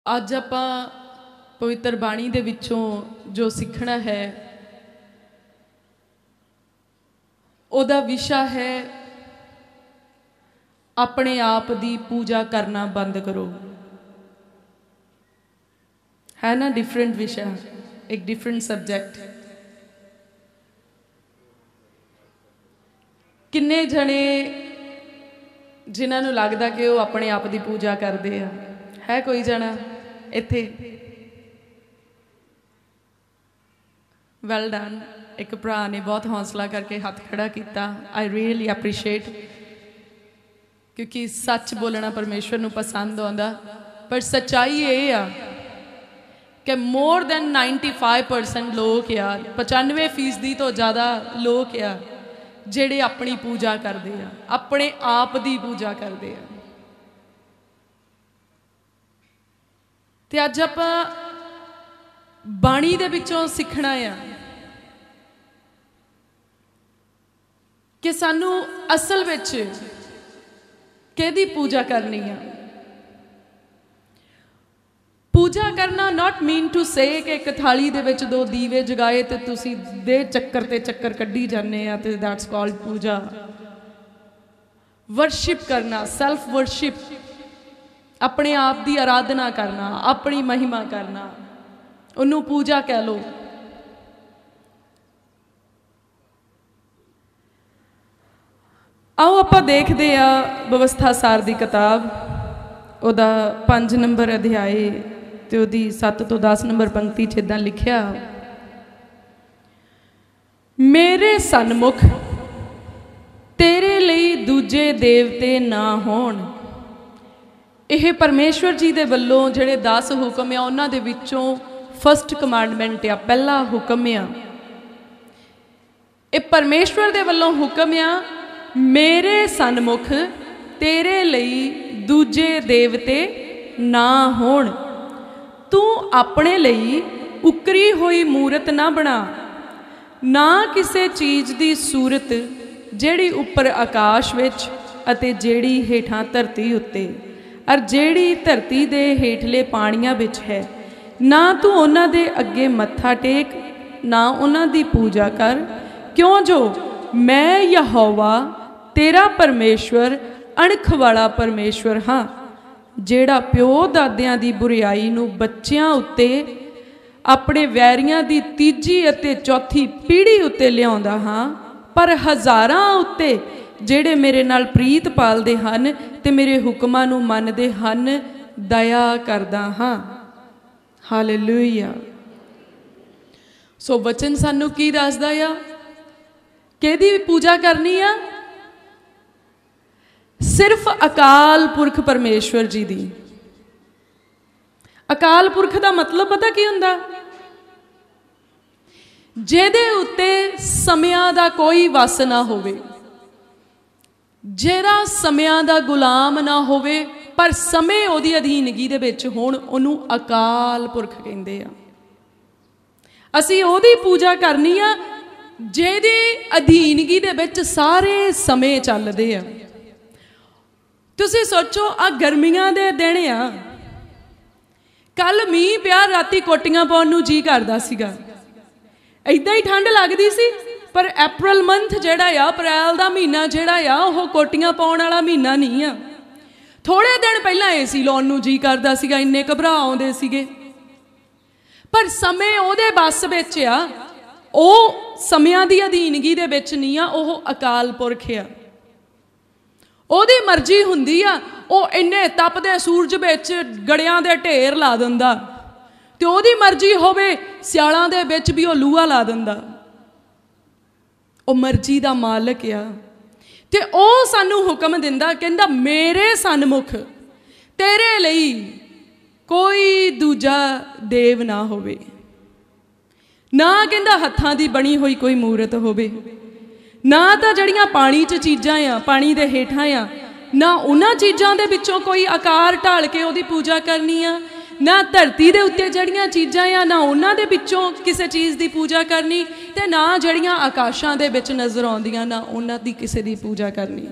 ਅੱਜ ਆਪਾਂ पवित्र बाणी दे विचों जो सीखना है ओदा विशा है अपने आप दी पूजा करना बंद करो। है ना, डिफरेंट विशा, एक डिफरेंट सब्जेक्ट। किन्ने जने जिन्हां नूं लगदा कि वो अपने आप दी पूजा करते हैं? है कोई जना इत्थे? Well done. एक भरा ने बहुत हौसला करके हाथ खड़ा किया। आई रियली एप्रीशिएट, क्योंकि सच बोलना परमेश्वर नूं पसंद आउंदा। पर सच्चाई ये आ कि मोर दैन 95% लोग आ, 95% तो ज़्यादा लोग आ जिहड़े अपनी पूजा करते हैं, अपने आप की पूजा करते हैं। ते अज आपां बाणी दे विचों सीखना है कि सानू असल विच किहदी पूजा करनी है। पूजा करना नॉट मीन टू से कि एक थाली दे विच 2 दीवे जगाए तो तुसी दे चक्कर ते चक्कर कड्ढी जाने आ ते दैट्स कॉल्ड पूजा। वर्शिप करना, सैल्फ वर्शिप, अपने आप की आराधना करना, अपनी महिमा करना, उन्होंने पूजा कह लो। आओ आप देखते हैं व्यवस्था सार की किताब, उहदा 5 नंबर अध्याय ते उहदी 7 तो 10 नंबर पंक्ति च इदां लिखिया, मेरे सन्मुख तेरे लिए दूजे देवते ना होण। यह परमेश्वर जी दे वल्लों जिहड़े 10 हुक्म आ उन्हां दे विचों फर्स्ट कमांडमेंट आ, पहला हुक्म आ। ये परमेश्वर दे वल्लों हुक्म आ, मेरे सन्मुख तेरे लिए दूजे देवते ना होण। तू अपने लिए उकरी हुई मूरत ना बना, ना किसी चीज़ की सूरत जिहड़ी उपर आकाश विच अते जिहड़ी हेठां धरती उत्ते अर जिहड़ी धरती दे हेठले पाणियां विच है। ना तू उन्हां दे अगे मत्था टेक, ना उन्हां दी पूजा कर, क्यों जो मैं यहोवा तेरा परमेश्वर अणख वाला परमेश्वर हाँ, जेड़ा प्यो दादियां दी बुराई नूं बच्चियां उत्ते अपने वैरियां दी तीजी अते चौथी पीढ़ी उत्ते लियाउंदा हाँ, पर हज़ारां उत्ते जेड़े मेरे नाल प्रीत पालदे हन ते मेरे हुक्मां नूं मनदे हन दया करदा हाँ। हालेलुया। सो वचन सानू की दसदा आ? किहदी पूजा करनी आ? सिर्फ अकाल पुरख परमेश्वर जी दी। अकाल पुरख का मतलब पता की हुंदा? जिहदे उत्ते समयां दा कोई वस ना होवे, जिहड़ा समयां दा गुलाम ना होवे पर समय उहदी अधीनगी दे विच होण, उहनूं अकाल पुरख कहिंदे आ। असीं उहदी पूजा करनी आ जिहदी अधीनगी दे विच सारे समय चलदे आ। तुसीं सोचो, आ गर्मियां दे दिन आ, कल मीह पिया, राती कोटियां पाउण नूं जी करदा सीगा, इदां ही ठंड लगदी सी। पर अप्रैल मंथ जिहड़ा आ, अप्रैल दा महीना जिहड़ा आ, ओह कोटियां पाउण वाला महीना नहीं आ। थोड़े दिन पहलां एसी लाउण नूं जी करदा सीगा, इन्ने घबरा आउंदे सीगे। पर समय उहदे बस विच आ, ओह समयां दी अधीनगी दे विच नहीं आ, ओह अकाल पुरख आ। ओहदी मर्जी हुंदी आ, ओह इन्ने तपदे सूरज विच गड़ियां दे ढेर ला दिंदा, ते ओहदी मर्जी होवे सियालां दे विच भी ओह लूहा ला दिंदा। ओह मर्जी दा मालक आ। ते ओह सानू हुक्म दिंदा, कहंदा मेरे सन्मुख तेरे लिए कोई दूजा देव ना होवे, ना कहंदा हत्थां दी बनी हुई कोई मूरत होवे, ना तो जड़ियां पानी च चीज़ां आ, पानी दे हेठां आ, ना उन्हां चीज़ां दे विचों कोई आकार ढाल के उहदी पूजा करनी आ, ना धरती दे उत्ते जड़ियां चीज़ां आ, ना उन्हां दे विचों किसी चीज़ की पूजा करनी, ते ना जड़ियां आकाशां दे विच नज़र आउंदियां, ना उन्हां दी किसी दी पूजा करनी।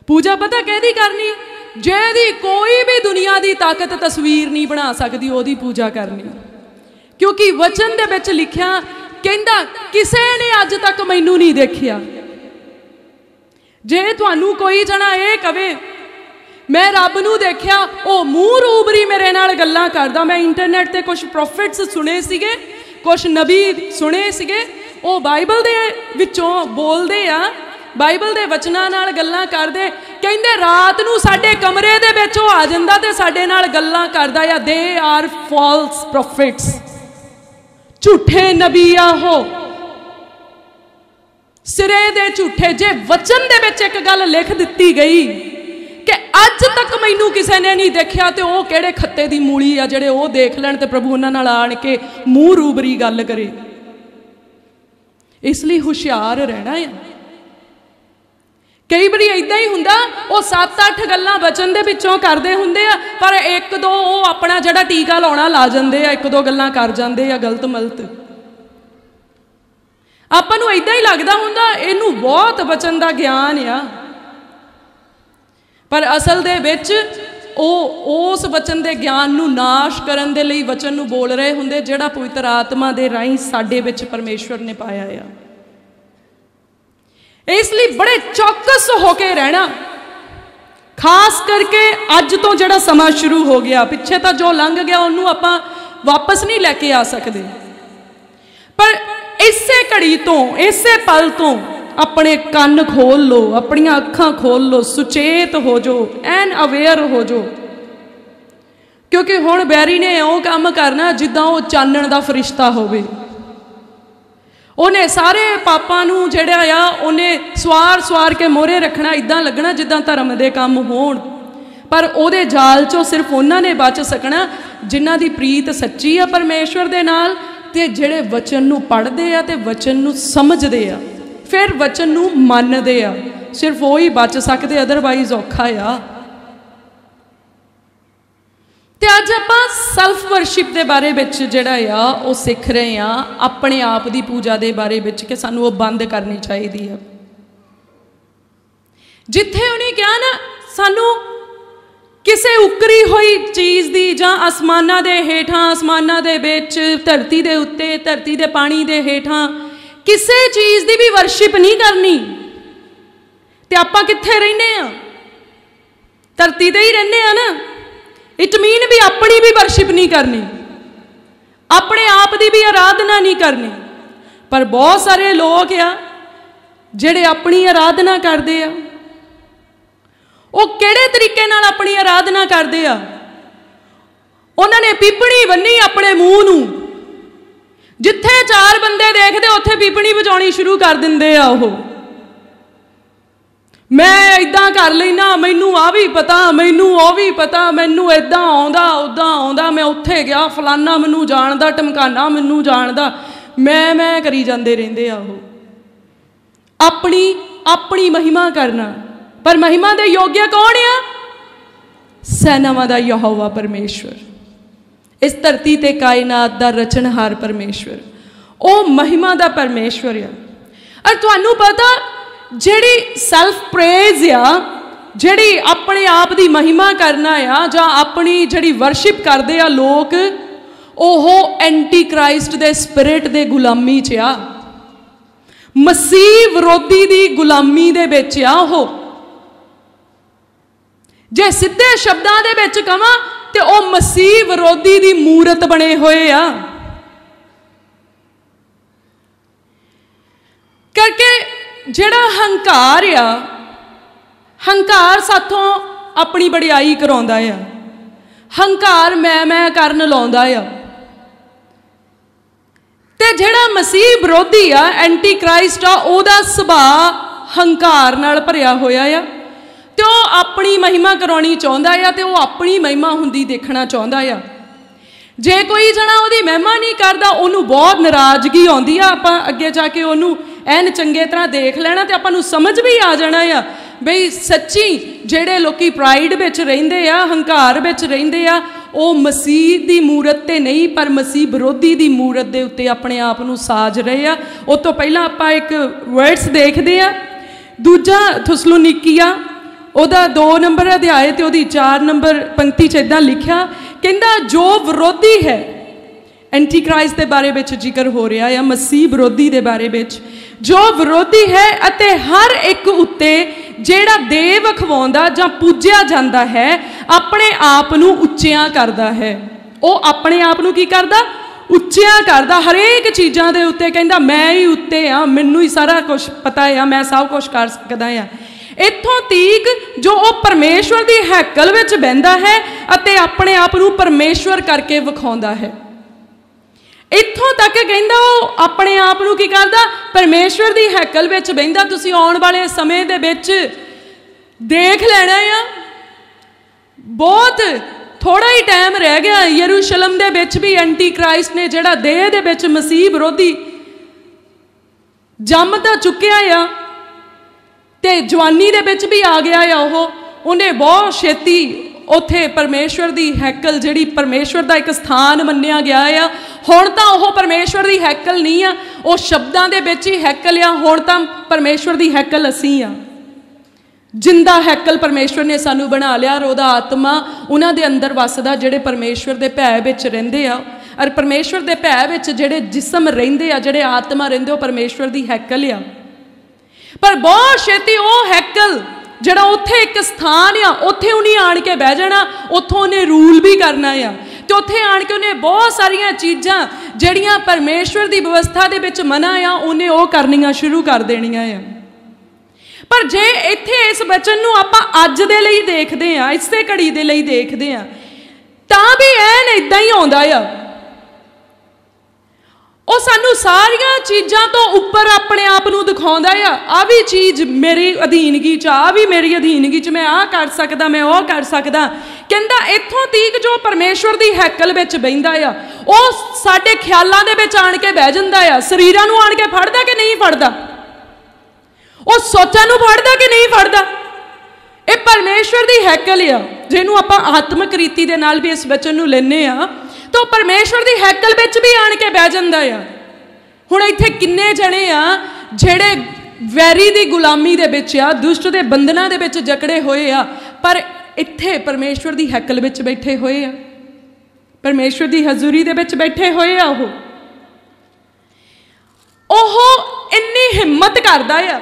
पूजा पता कहदी करनी? जेदी कोई भी दुनिया की ताकत तस्वीर नहीं बना सकती ओदी पूजा करनी, क्योंकि वचन दे विच लिखिया कहंदा किसे ने अज तक मैनू नहीं देखिया। जे तुहानू कोई जना ये कवे मैं रब नू देखिया, वो मूँह रूबरी मेरे नाल गल्लां करदा। मैं इंटरनेट ते कुछ प्रॉफिट्स सुने सीगे, कुछ नबी सुने सीगे, वो बाइबल दे विचों बोलदे आ, बाइबल दे वचनां नाल गल्लां करदे, कहंदे रात नू साडे कमरे दे विच ओ आ जांदा ते साडे नाल गल्लां करदा या। दे आर फॉल्स प्रॉफिट्स, झूठे नबी आ हो, सिरे दे झूठे। जे वचन दे विच एक गल लिख दित्ती गई कि अज तक मैनू किसी ने नहीं देखा, तो वह किहड़े खत्ते दी मूली आ जिहड़े वो देख लैण ते प्रभु उन्हां नाल आण के मूँह रूबरी गल करे। इसलिए हुशियार रहना है। कई बार इदा ही हुंदा, वो 7-8 गल्लां वचन दे विचों करदे हुंदे आ, पर एक दो वो अपना जिहड़ा टीका लाउणा ला जांदे आ, एक दो गल्लां कर जांदे आ गलत मलत। आपां नूं इदां ही लगदा हुंदा इहनूं बहुत वचन दा ज्ञान आ, पर असल दे विच उस वचन दे ज्ञान नूं नाश करन दे लई वचन नूं बोल रहे हुंदे, जिहड़ा पवित्र आत्मा दे राहीं साडे विच परमेश्वर ने पाया आ। इसलिए बड़े चौकस होके रहना, खास करके अज तो जिहड़ा समा शुरू हो गया, पिछे तो जो लंघ गया उन्होंने आपां वापस नहीं लैके आ सकते, पर इसे घड़ी तो इसे पल तो अपने कन खोल लो, अपनियां अखां खोल लो, सुचेत हो जो, एन अवेयर हो जो, क्योंकि हुण बैरी ने वो काम करना जिद्दां वो चानण दा फरिश्ता होवे। उन्हें सारे पापां नूं जिहड़ा आ उन्हें सवार के मोहरे रखना, इदां लगना जिद्दां धर्म दे काम होण, पर उहदे जाल चों सिर्फ उन्हां ने बच सकना जिन्हां दी प्रीत सच्ची आ परमेश्वर दे नाल, ते जिहड़े वचन नूं पढ़दे आ ते वचन नूं समझदे आ, फिर वचन नूं मनदे आ, सिर्फ वो ही बच सकदे, अदरवाइज औखा आ। ते अज आपां सैल्फ वर्शिप के बारे विच जिहड़ा आ वो सीख रहे हैं, अपने आप की पूजा के बारे विच कि सानू वो बंद करनी चाहिए है। जिथे उन्हें कहा ना सानू किसी उकरी हुई चीज़ की जां आसमानां दे हेठां, आसमानां दे विच, धरती दे उत्ते, धरती दे पानी दे हेठां किसी चीज़ की भी वर्शिप नहीं करनी। ते आपां कित्थे रहिंदे आ? धरती ते ही रहिंदे आ ना। इट मीन भी अपनी भी वर्शिप नहीं करनी, अपने आप की भी आराधना नहीं करनी। पर बहुत सारे लोग आ जिहड़े अपनी आराधना करते आ, वो किहड़े तरीके नाल अपनी आराधना करते आ? उन्होंने पीपणी बन्नी अपने मूँह नूं, जिथे 4 बंदे देखते उत्थे पीपणी वजाउणी शुरू कर दिंदे आ। वो मैं इदां कर लेना, मैनू आ भी पता, मैनू वो भी पता, मैनू इदां आउंदा उदां आउंदा, मैं उत्थे गया, फलाना मैनू जानदा, टमकाना मैनू जानदा, मैं करी जांदे रहिंदे आ। वो अपनी अपनी महिमा करना, पर महिमा दे योग्य कौन आ? सैनावां दा यहोवा परमेश्वर, इस धरती ते कायनात दा रचनहार परमेश्वर, वो महिमा दा परमेश्वर आ। और तुहानू पता जिहड़ी सैल्फ प्रेज आ, जिहड़ी अपने आप की महिमा करना आ, जां अपनी जिहड़ी वर्शिप करते आ लोग, ओहो एंटी क्राइस्ट दे स्पिरिट दे गुलामी च आ, मसीह विरोधी दी गुलामी दे विच आ। ओहो जे सीधे शब्दां दे विच कहां ते ओ मसीह विरोधी दी मूरत बने हुए आ। करके जिहड़ा हंकार आ, हंकार साथों अपनी बड़ियाई कराउंदा आ, हंकार मैं करन लाउंदा आ। ते जिहड़ा मसीह विरोधी आ, एंटी क्राइस्ट आ, ओहदा सुभाव हंकार नाल भरिया होया आ, ते ओह अपनी महिमा कराउणी चाहुंदा आ, ते ओह अपनी महिमा हुंदी देखना चाहुंदा आ। जे कोई जना उहदी महिमा नहीं करदा, उहनूं बहुत नाराज़गी आउंदी आ। आपां अगे जाके उहनूं एन चंगे तरह देख लेना ते आपां नूं समझ भी आ जाना आ बई सच्ची जिहड़े लोकी प्राइड विच रहिंदे आ, हंकार विच रहिंदे आ, ਉਹ मसीह की मूरत ते नहीं पर मसीह विरोधी की मूरत के उत्ते अपने आप को साज रहे आ। उस तो पहला आप एक वर्ड्स देखते हैं, दूजा थुसलोनीकिया ਉਹਦਾ 2 ਨੰਬਰ ਅਧਿਆਇ ਤੇ ਉਹਦੀ 4 ਨੰਬਰ ਪੰਕਤੀ 'ਚ ਇਦਾਂ ਲਿਖਿਆ, ਕਹਿੰਦਾ ਜੋ ਵਿਰੋਧੀ ਹੈ, ਐਂਟੀ ਕ੍ਰਾਈਸਟ ਦੇ ਬਾਰੇ ਵਿੱਚ ਜ਼ਿਕਰ ਹੋ ਰਿਹਾ ਆ, ਮਸੀਹ ਵਿਰੋਧੀ ਦੇ ਬਾਰੇ ਵਿੱਚ, ਜੋ ਵਿਰੋਧੀ ਹੈ ਅਤੇ ਹਰ ਇੱਕ ਉੱਤੇ ਜਿਹੜਾ ਦੇਵ ਅਖਵਾਉਂਦਾ ਜਾਂ ਪੂਜਿਆ ਜਾਂਦਾ ਹੈ ਆਪਣੇ ਆਪ ਨੂੰ ਉੱਚਿਆਂ ਕਰਦਾ ਹੈ। ਉਹ ਆਪਣੇ ਆਪ ਨੂੰ ਕੀ ਕਰਦਾ? ਉੱਚਿਆਂ ਕਰਦਾ, ਹਰੇਕ ਚੀਜ਼ਾਂ ਦੇ ਉੱਤੇ ਕਹਿੰਦਾ ਮੈਂ ਹੀ ਉੱਤੇ ਆ, ਮੈਨੂੰ ਹੀ ਸਾਰਾ ਕੁਝ ਪਤਾ ਆ, ਮੈਂ ਸਭ ਕੁਝ ਕਰ ਸਕਦਾ ਆ। ਇੱਥੋਂ ਤੀਕ ਜੋ ਉਹ ਪਰਮੇਸ਼ਵਰ ਦੀ ਹੈਕਲ ਵਿੱਚ ਬਹਿੰਦਾ ਹੈ ਅਤੇ ਆਪਣੇ ਆਪ ਨੂੰ ਪਰਮੇਸ਼ਵਰ ਕਰਕੇ ਵਿਖਾਉਂਦਾ ਹੈ। ਇੱਥੋਂ ਤੱਕ ਕਹਿੰਦਾ ਉਹ ਆਪਣੇ ਆਪ ਨੂੰ ਕੀ ਕਰਦਾ? ਪਰਮੇਸ਼ਵਰ ਦੀ ਹੈਕਲ ਵਿੱਚ ਬਹਿੰਦਾ। ਤੁਸੀਂ ਆਉਣ ਵਾਲੇ ਸਮੇਂ ਦੇ ਵਿੱਚ ਦੇਖ ਲੈਣਾ ਆ, ਬਹੁਤ ਥੋੜਾ ਹੀ ਟਾਈਮ ਰਹਿ ਗਿਆ, ਯਰੂਸ਼ਲਮ ਦੇ ਵਿੱਚ ਵੀ ਐਂਟੀ ਕ੍ਰਾਈਸਟ ਨੇ, ਜਿਹੜਾ ਦੇਹ ਦੇ ਵਿੱਚ ਮਸੀਹ ਵਿਰੋਧੀ ਜੰਮ ਤਾਂ ਚੁੱਕਿਆ ਆ ਤੇ ਜਵਾਨੀ ਦੇ ਵਿੱਚ ਵੀ ਆ ਗਿਆ ਆ। ਉਹਨੇ ਬਹੁਤ ਛੇਤੀ ਉੱਥੇ ਪਰਮੇਸ਼ਵਰ ਦੀ ਹੈਕਲ, ਜਿਹੜੀ ਪਰਮੇਸ਼ਵਰ ਦਾ ਇੱਕ ਸਥਾਨ ਮੰਨਿਆ ਗਿਆ ਆ, ਹੁਣ ਤਾਂ ਉਹ ਪਰਮੇਸ਼ਵਰ ਦੀ ਹੈਕਲ ਨਹੀਂ ਆ, ਉਹ ਸ਼ਬਦਾਂ ਦੇ ਵਿੱਚ ਹੀ ਹੈਕਲ ਆ। ਹੁਣ ਤਾਂ ਪਰਮੇਸ਼ਵਰ ਦੀ ਹੈਕਲ ਅਸੀਂ ਆ, ਜਿੰਦਾ ਹੈਕਲ ਪਰਮੇਸ਼ਵਰ ਨੇ ਸਾਨੂੰ ਬਣਾ ਲਿਆ, ਔਰ ਉਹਦਾ ਆਤਮਾ ਉਹਨਾਂ ਦੇ ਅੰਦਰ ਵੱਸਦਾ ਜਿਹੜੇ ਪਰਮੇਸ਼ਵਰ ਦੇ ਭੈ ਵਿੱਚ ਰਹਿੰਦੇ ਆ। ਔਰ ਪਰਮੇਸ਼ਵਰ ਦੇ ਭੈ ਵਿੱਚ ਜਿਹੜੇ ਜਿਸਮ ਰਹਿੰਦੇ ਆ, ਜਿਹੜੇ ਆਤਮਾ ਰਹਿੰਦੇ, ਉਹ ਪਰਮੇਸ਼ਵਰ ਦੀ ਹੈਕਲ ਆ। ਪਰ ਬਹੁਤ ਛੇਤੀ ਉਹ ਹੈਕਲ ਜਿਹੜਾ ਉੱਥੇ ਇੱਕ ਸਥਾਨ ਆ, ਉੱਥੇ ਉਹਨੇ ਆਣ ਕੇ ਬਹਿ ਜਾਣਾ, ਉੱਥੋਂ ਉਹਨੇ ਰੂਲ ਵੀ ਕਰਨਾ ਆ, ਤੇ ਉੱਥੇ ਆਣ ਕੇ ਉਹਨੇ ਬਹੁਤ ਸਾਰੀਆਂ ਚੀਜ਼ਾਂ ਜਿਹੜੀਆਂ ਪਰਮੇਸ਼ਵਰ ਦੀ ਵਿਵਸਥਾ ਦੇ ਵਿੱਚ ਮਨਾ ਆ, ਉਹਨੇ ਉਹ ਕਰਨੀਆਂ ਸ਼ੁਰੂ ਕਰ ਦੇਣੀਆਂ ਆ। ਪਰ ਜੇ ਇੱਥੇ ਇਸ ਬਚਨ ਨੂੰ ਆਪਾਂ ਅੱਜ ਦੇ ਲਈ ਦੇਖਦੇ ਆ, ਇਸੇ ਘੜੀ ਦੇ ਲਈ ਦੇਖਦੇ ਆ, ਤਾਂ ਵੀ ਐਨ ਇਦਾਂ ਹੀ ਆਉਂਦਾ ਆ। ਉਹ ਸਾਨੂੰ ਸਾਰੀਆਂ ਚੀਜ਼ਾਂ ਤੋਂ ਉੱਪਰ ਆਪਣੇ ਆਪ ਨੂੰ ਦਿਖਾਉਂਦਾ ਆ। ਆ ਵੀ ਚੀਜ਼ ਮੇਰੀ ਅਧੀਨਗੀ 'ਚ, ਆ ਵੀ ਮੇਰੀ ਅਧੀਨਗੀ 'ਚ, ਮੈਂ ਆਹ ਕਰ ਸਕਦਾ, ਮੈਂ ਉਹ ਕਰ ਸਕਦਾ। ਕਹਿੰਦਾ ਇੱਥੋਂ ਤੀਕ ਜੋ ਪਰਮੇਸ਼ਵਰ ਦੀ ਹੈਕਲ ਵਿੱਚ ਬਹਿੰਦਾ ਆ, ਉਹ ਸਾਡੇ ਖਿਆਲਾਂ ਦੇ ਵਿੱਚ ਆਣ ਕੇ ਬਹਿ ਜਾਂਦਾ ਆ। ਸਰੀਰਾਂ ਨੂੰ ਆਣ ਕੇ ਫੜਦਾ ਕਿ ਨਹੀਂ ਫੜਦਾ? ਉਹ ਸੋਚਾਂ ਨੂੰ ਫੜਦਾ ਕਿ ਨਹੀਂ ਫੜਦਾ? ਇਹ ਪਰਮੇਸ਼ਵਰ ਦੀ ਹੈਕਲ ਆ, ਜਿਹਨੂੰ ਆਪਾਂ ਆਤਮਿਕ ਰੀਤੀ ਦੇ ਨਾਲ ਵੀ ਇਸ ਵਚਨ ਨੂੰ ਲੈਂਦੇ ਆ, ਤਾਂ ਪਰਮੇਸ਼ਵਰ ਦੀ ਹੈਕਲ ਵਿੱਚ ਵੀ ਆਣ ਕੇ ਬਹਿ ਜਾਂਦਾ ਆ। ਹੁਣ ਇੱਥੇ ਕਿੰਨੇ ਜਣੇ ਆ ਜਿਹੜੇ ਵੈਰੀ ਦੀ ਗੁਲਾਮੀ ਦੇ ਵਿੱਚ ਆ, ਦੁਸ਼ਟ ਦੇ ਬੰਧਨਾਂ ਦੇ ਵਿੱਚ ਜਕੜੇ ਹੋਏ ਆ, ਪਰ ਇੱਥੇ ਪਰਮੇਸ਼ਵਰ ਦੀ ਹੈਕਲ ਵਿੱਚ ਬੈਠੇ ਹੋਏ ਆ, ਪਰਮੇਸ਼ਵਰ ਦੀ ਹਜ਼ੂਰੀ ਦੇ ਵਿੱਚ ਬੈਠੇ ਹੋਏ ਆ। ਉਹ ਇੰਨੀ ਹਿੰਮਤ ਕਰਦਾ ਆ,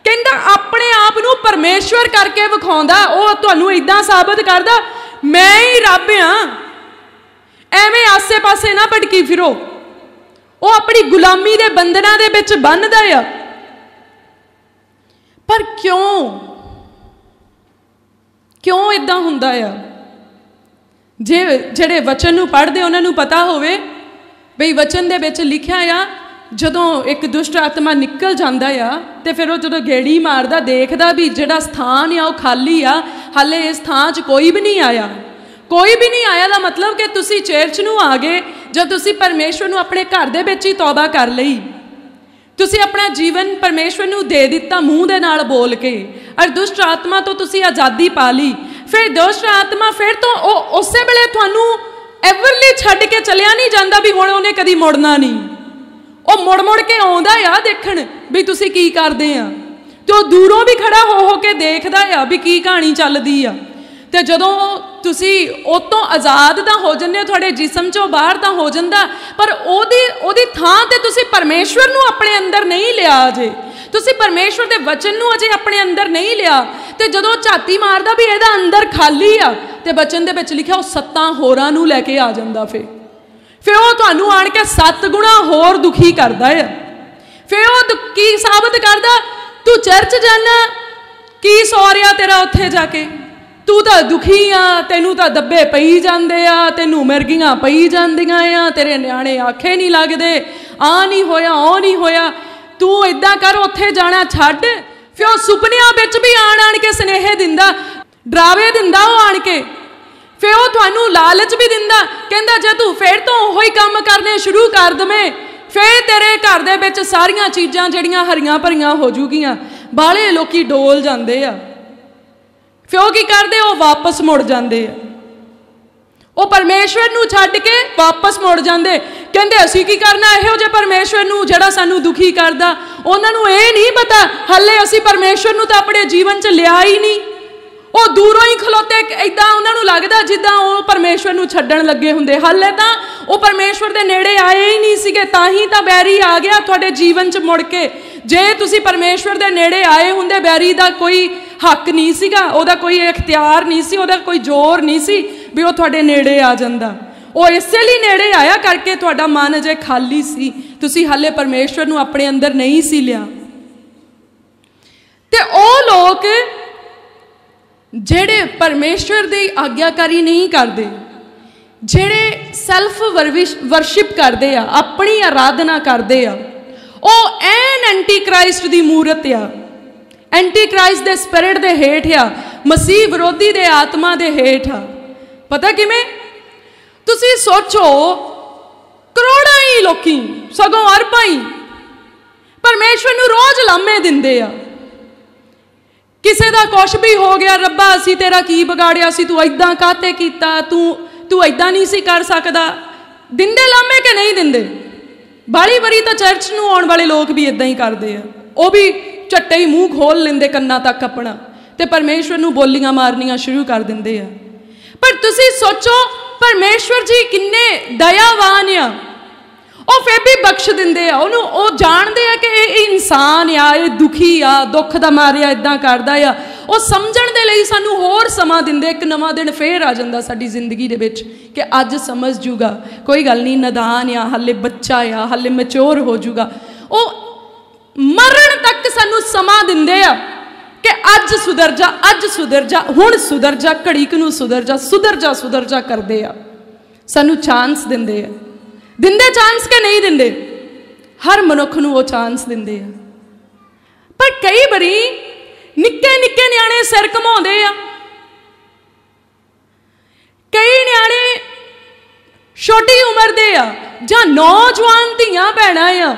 ਕਹਿੰਦਾ ਆਪਣੇ ਆਪ ਨੂੰ ਪਰਮੇਸ਼ਵਰ ਕਰਕੇ ਵਿਖਾਉਂਦਾ। ਉਹ ਤੁਹਾਨੂੰ ਇਦਾਂ ਸਾਬਤ ਕਰਦਾ, ਮੈਂ ਹੀ ਰੱਬ ਆ, ਐਵੇਂ ਆਸੇ ਪਾਸੇ ਨਾ ਭਟਕੀ ਫਿਰੋ। ਉਹ ਆਪਣੀ ਗੁਲਾਮੀ ਦੇ ਬੰਧਨਾਂ ਦੇ ਵਿੱਚ ਬੰਨਦਾ ਆ। ਪਰ ਕਿਉਂ ਇਦਾਂ ਹੁੰਦਾ ਆ? ਜਿਹੜੇ ਵਚਨ ਨੂੰ ਪੜ੍ਹਦੇ ਉਹਨਾਂ ਨੂੰ ਪਤਾ ਹੋਵੇ ਬਈ ਵਚਨ ਦੇ ਵਿੱਚ ਲਿਖਿਆ ਆ, ਜਦੋਂ ਇੱਕ ਦੁਸ਼ਟ ਆਤਮਾ ਨਿਕਲ ਜਾਂਦਾ ਆ ਤੇ ਫਿਰ ਉਹ ਜਦੋਂ ਗੇੜੀ ਮਾਰਦਾ, ਦੇਖਦਾ ਵੀ ਜਿਹੜਾ ਸਥਾਨ ਆ ਉਹ ਖਾਲੀ ਆ, ਹਾਲੇ ਇਸ ਥਾਂ 'ਚ ਕੋਈ ਵੀ ਨਹੀਂ ਆਇਆ। ਕੋਈ ਵੀ ਨਹੀਂ ਆਇਆ ਦਾ ਮਤਲਬ ਕਿ ਤੁਸੀਂ ਚਰਚ ਨੂੰ ਆ ਗਏ, ਜਦ ਤੁਸੀਂ ਪਰਮੇਸ਼ਵਰ ਨੂੰ ਆਪਣੇ ਘਰ ਦੇ ਵਿੱਚ ਹੀ ਤੌਬਾ ਕਰ ਲਈ, ਤੁਸੀਂ ਆਪਣਾ ਜੀਵਨ ਪਰਮੇਸ਼ਵਰ ਨੂੰ ਦੇ ਦਿੱਤਾ ਮੂੰਹ ਦੇ ਨਾਲ ਬੋਲ ਕੇ, ਔਰ ਦੁਸ਼ਟ ਆਤਮਾ ਤੋਂ ਤੁਸੀਂ ਆਜ਼ਾਦੀ ਪਾ ਲਈ। ਫਿਰ ਦੁਸ਼ਟ ਆਤਮਾ ਫਿਰ ਤੋਂ ਉਹ ਉਸੇ ਵੇਲੇ ਤੁਹਾਨੂੰ ਐਵਰਲੀ ਛੱਡ ਕੇ ਚਲਿਆ ਨਹੀਂ ਜਾਂਦਾ ਵੀ ਹੁਣ ਉਹਨੇ ਕਦੀ ਮੁੜਨਾ ਨਹੀਂ। ਉਹ ਮੁੜ ਕੇ ਆਉਂਦਾ ਆ ਦੇਖਣ ਵੀ ਤੁਸੀਂ ਕੀ ਕਰਦੇ ਆ, ਤੇ ਉਹ ਦੂਰੋਂ ਵੀ ਖੜਾ ਹੋ ਕੇ ਦੇਖਦਾ ਆ ਵੀ ਕੀ ਕਹਾਣੀ ਚੱਲਦੀ ਆ। ਤੇ ਜਦੋਂ ਤੁਸੀਂ ਉਹ ਤੋਂ ਆਜ਼ਾਦ ਤਾਂ ਹੋ ਜਾਂਦੇ ਹੋ, ਤੁਹਾਡੇ ਜਿਸਮ 'ਚੋਂ ਬਾਹਰ ਤਾਂ ਹੋ ਜਾਂਦਾ, ਪਰ ਉਹਦੀ ਥਾਂ ਤੇ ਤੁਸੀਂ ਪਰਮੇਸ਼ਵਰ ਨੂੰ ਆਪਣੇ ਅੰਦਰ ਨਹੀਂ ਲਿਆ ਅਜੇ, ਤੁਸੀਂ ਪਰਮੇਸ਼ਵਰ ਦੇ ਵਚਨ ਨੂੰ ਅਜੇ ਆਪਣੇ ਅੰਦਰ ਨਹੀਂ ਲਿਆ। ਤੇ ਜਦੋਂ ਝਾਤੀ ਮਾਰਦਾ ਵੀ ਇਹਦਾ ਅੰਦਰ ਖਾਲੀ ਆ, ਤੇ ਵਚਨ ਦੇ ਵਿੱਚ ਲਿਖਿਆ ਉਹ 7 ਹੋਰਾਂ ਨੂੰ ਲੈ ਕੇ ਆ ਜਾਂਦਾ। ਫਿਰ ਉਹ ਤੁਹਾਨੂੰ ਆਣ ਕੇ 7 ਗੁਣਾ ਹੋਰ ਦੁਖੀ ਕਰਦਾ ਆ। ਫਿਰ ਉਹ ਕੀ ਸਾਬਤ ਕਰਦਾ? ਤੂੰ ਚਰਚ ਜਾਣਾ, ਕੀ ਸੌ ਰਿਹਾ ਤੇਰਾ ਉੱਥੇ ਜਾ ਕੇ? ਤੂੰ ਤਾਂ ਦੁਖੀ ਆ, ਤੈਨੂੰ ਤਾਂ ਦੱਬੇ ਪਈ ਜਾਂਦੇ ਆ, ਤੈਨੂੰ ਮਿਰਗੀਆਂ ਪਈ ਜਾਂਦੀਆਂ ਆ, ਤੇਰੇ ਨਿਆਣੇ ਆਖੇ ਨਹੀਂ ਲੱਗਦੇ, ਆ ਨਹੀਂ ਹੋਇਆ, ਉਹ ਨਹੀਂ ਹੋਇਆ, ਤੂੰ ਇਦਾਂ ਕਰ, ਉੱਥੇ ਜਾਣਾ ਛੱਡ। ਫਿਰ ਉਹ ਸੁਪਨਿਆਂ ਵਿੱਚ ਵੀ ਆਣ ਕੇ ਸੁਨੇਹੇ ਦਿੰਦਾ, ਡਰਾਵੇ ਦਿੰਦਾ ਉਹ ਆਣ ਕੇ। ਫਿਰ ਉਹ ਤੁਹਾਨੂੰ ਲਾਲਚ ਵੀ ਦਿੰਦਾ, ਕਹਿੰਦਾ ਜੇ ਤੂੰ ਫਿਰ ਤੋਂ ਉਹੀ ਕੰਮ ਕਰਨੇ ਸ਼ੁਰੂ ਕਰ ਦਵੇਂ, ਫਿਰ ਤੇਰੇ ਘਰ ਦੇ ਵਿੱਚ ਸਾਰੀਆਂ ਚੀਜ਼ਾਂ ਜਿਹੜੀਆਂ ਹਰੀਆਂ ਭਰੀਆਂ ਹੋ ਜੂਗੀਆਂ। ਬਾਹਲੇ ਲੋਕੀ ਡੋਲ ਜਾਂਦੇ ਆ, ਫਿਰ ਉਹ ਕੀ ਕਰਦੇ? ਉਹ ਵਾਪਸ ਮੁੜ ਜਾਂਦੇ ਆ, ਉਹ ਪਰਮੇਸ਼ਵਰ ਨੂੰ ਛੱਡ ਕੇ ਵਾਪਸ ਮੁੜ ਜਾਂਦੇ। ਕਹਿੰਦੇ ਅਸੀਂ ਕੀ ਕਰਨਾ ਇਹੋ ਜਿਹੇ ਪਰਮੇਸ਼ਵਰ ਨੂੰ ਜਿਹੜਾ ਸਾਨੂੰ ਦੁਖੀ ਕਰਦਾ। ਉਹਨਾਂ ਨੂੰ ਇਹ ਨਹੀਂ ਪਤਾ ਹਾਲੇ ਅਸੀਂ ਪਰਮੇਸ਼ਵਰ ਨੂੰ ਤਾਂ ਆਪਣੇ ਜੀਵਨ 'ਚ ਲਿਆ ਹੀ ਨਹੀਂ, ਉਹ ਦੂਰੋਂ ਹੀ ਖਲੋਤੇ ਇਦਾਂ ਉਹਨਾਂ ਨੂੰ ਲੱਗਦਾ ਜਿੱਦਾਂ ਉਹ ਪਰਮੇਸ਼ਵਰ ਨੂੰ ਛੱਡਣ ਲੱਗੇ ਹੁੰਦੇ। ਹਾਲੇ ਤਾਂ ਉਹ ਪਰਮੇਸ਼ਵਰ ਦੇ ਨੇੜੇ ਆਏ ਹੀ ਨਹੀਂ ਸੀਗੇ, ਤਾਂ ਹੀ ਤਾਂ ਬੈਰੀ ਆ ਗਿਆ ਤੁਹਾਡੇ ਜੀਵਨ 'ਚ ਮੁੜ ਕੇ। ਜੇ ਤੁਸੀਂ ਪਰਮੇਸ਼ਵਰ ਦੇ ਨੇੜੇ ਆਏ ਹੁੰਦੇ, ਬੈਰੀ ਦਾ ਕੋਈ ਹੱਕ ਨਹੀਂ ਸੀਗਾ, ਉਹਦਾ ਕੋਈ ਇਖਤਿਆਰ ਨਹੀਂ ਸੀ, ਉਹਦਾ ਕੋਈ ਜ਼ੋਰ ਨਹੀਂ ਸੀ ਵੀ ਉਹ ਤੁਹਾਡੇ ਨੇੜੇ ਆ ਜਾਂਦਾ। ਉਹ ਇਸੇ ਲਈ ਨੇੜੇ ਆਇਆ ਕਰਕੇ ਤੁਹਾਡਾ ਮਨ ਅਜੇ ਖਾਲੀ ਸੀ, ਤੁਸੀਂ ਹਾਲੇ ਪਰਮੇਸ਼ਵਰ ਨੂੰ ਆਪਣੇ ਅੰਦਰ ਨਹੀਂ ਸੀ ਲਿਆ। ਤੇ ਉਹ ਲੋਕ ਜਿਹੜੇ ਪਰਮੇਸ਼ਵਰ ਦੀ ਆਗਿਆਕਾਰੀ ਨਹੀਂ ਕਰਦੇ, ਜਿਹੜੇ ਸੈਲਫ ਵਰਸ਼ਿਪ ਕਰਦੇ ਆ, ਆਪਣੀ ਆਰਾਧਨਾ ਕਰਦੇ ਆ, ਉਹ ਐਨ ਐਂਟੀ ਕ੍ਰਾਈਸਟ ਦੀ ਮੂਰਤ ਆ, ਐਂਟੀ ਕ੍ਰਾਈਸਟ ਦੇ ਸਪਿਰਿਟ ਦੇ ਹੇਠ ਆ, ਮਸੀਹ ਵਿਰੋਧੀ ਦੇ ਆਤਮਾ ਦੇ ਹੇਠ ਆ। ਪਤਾ ਕਿਵੇਂ? ਤੁਸੀਂ ਸੋਚੋ, ਕਰੋੜਾਂ ਹੀ ਲੋਕੀ, ਸਗੋਂ ਅਰਬਾਂ ਹੀ ਪਰਮੇਸ਼ਵਰ ਨੂੰ ਰੋਜ਼ ਲਾਮੇ ਦਿੰਦੇ ਆ। ਕਿਸੇ ਦਾ ਕੁਛ ਵੀ ਹੋ ਗਿਆ, ਰੱਬਾ ਅਸੀਂ ਤੇਰਾ ਕੀ ਵਿਗਾੜਿਆ ਸੀ, ਤੂੰ ਏਦਾਂ ਕਾਹਤੇ ਕੀਤਾ, ਤੂੰ ਏਦਾਂ ਨਹੀਂ ਸੀ ਕਰ ਸਕਦਾ। ਦਿੰਦੇ ਲਾਮੇ ਕਿ ਨਹੀਂ ਦਿੰਦੇ? ਬਾਲੀ ਵਾਰੀ ਤਾਂ ਚਰਚ ਨੂੰ ਆਉਣ ਵਾਲੇ ਲੋਕ ਵੀ ਇਦਾਂ ਹੀ ਕਰਦੇ ਆ, ਉਹ ਵੀ ਝੱਟੇ ਹੀ ਮੂੰਹ ਖੋਲ ਲੈਂਦੇ ਕੰਨਾਂ ਤੱਕ ਆਪਣਾ, ਤੇ ਪਰਮੇਸ਼ਵਰ ਨੂੰ ਬੋਲੀਆਂ ਮਾਰਨੀਆਂ ਸ਼ੁਰੂ ਕਰ ਦਿੰਦੇ ਆ। ਪਰ ਤੁਸੀਂ ਸੋਚੋ, ਪਰਮੇਸ਼ਵਰ ਜੀ ਕਿੰਨੇ ਦਇਆਵਾਨ ਆ, ਉਹ ਫਿਰ ਵੀ ਬਖਸ਼ ਦਿੰਦੇ ਆ ਉਹਨੂੰ। ਉਹ ਜਾਣਦੇ ਆ ਕਿ ਇਹ ਇਨਸਾਨ ਆ, ਇਹ ਦੁਖੀ ਆ, ਦੁੱਖ ਦਾ ਮਾਰਿਆ ਇਦਾਂ ਕਰਦਾ ਆ। ਉਹ ਸਮਝਣ ਦੇ ਲਈ ਸਾਨੂੰ ਹੋਰ ਸਮਾਂ ਦਿੰਦੇ। ਇੱਕ ਨਵਾਂ ਦਿਨ ਫੇਰ ਆ ਜਾਂਦਾ ਸਾਡੀ ਜ਼ਿੰਦਗੀ ਦੇ ਵਿੱਚ ਕਿ ਅੱਜ ਸਮਝ ਜੂਗਾ, ਕੋਈ ਗੱਲ ਨਹੀਂ, ਨਦਾਨ ਆ, ਹਾਲੇ ਬੱਚਾ ਆ, ਹਾਲੇ ਮੈਚੋਰ ਹੋ ਜੂਗਾ। ਉਹ ਮਰਨ ਤੱਕ ਸਾਨੂੰ ਸਮਾਂ ਦਿੰਦੇ ਆ ਕਿ ਅੱਜ ਸੁਧਰ ਜਾ, ਅੱਜ ਸੁਧਰ ਜਾ, ਹੁਣ ਸੁਧਰ ਜਾ, ਘੜੀ ਕੁ ਨੂੰ ਸੁਧਰ ਜਾ, ਸੁਧਰ ਜਾ, ਸੁਧਰ ਜਾ ਕਰਦੇ ਆ। ਸਾਨੂੰ ਚਾਂਸ ਦਿੰਦੇ ਆ। ਦਿੰਦੇ ਚਾਂਸ ਕਿ ਨਹੀਂ ਦਿੰਦੇ? ਹਰ ਮਨੁੱਖ ਨੂੰ ਉਹ ਚਾਂਸ ਦਿੰਦੇ ਆ। ਪਰ ਕਈ ਵਾਰੀ ਨਿੱਕੇ ਨਿੱਕੇ ਨਿਆਣੇ ਸਿਰ ਘਮਾਉਂਦੇ ਆ, ਕਈ ਨਿਆਣੇ ਛੋਟੀ ਉਮਰ ਦੇ ਆ, ਜਾਂ ਨੌਜਵਾਨ ਧੀਆਂ ਭੈਣਾਂ ਆ,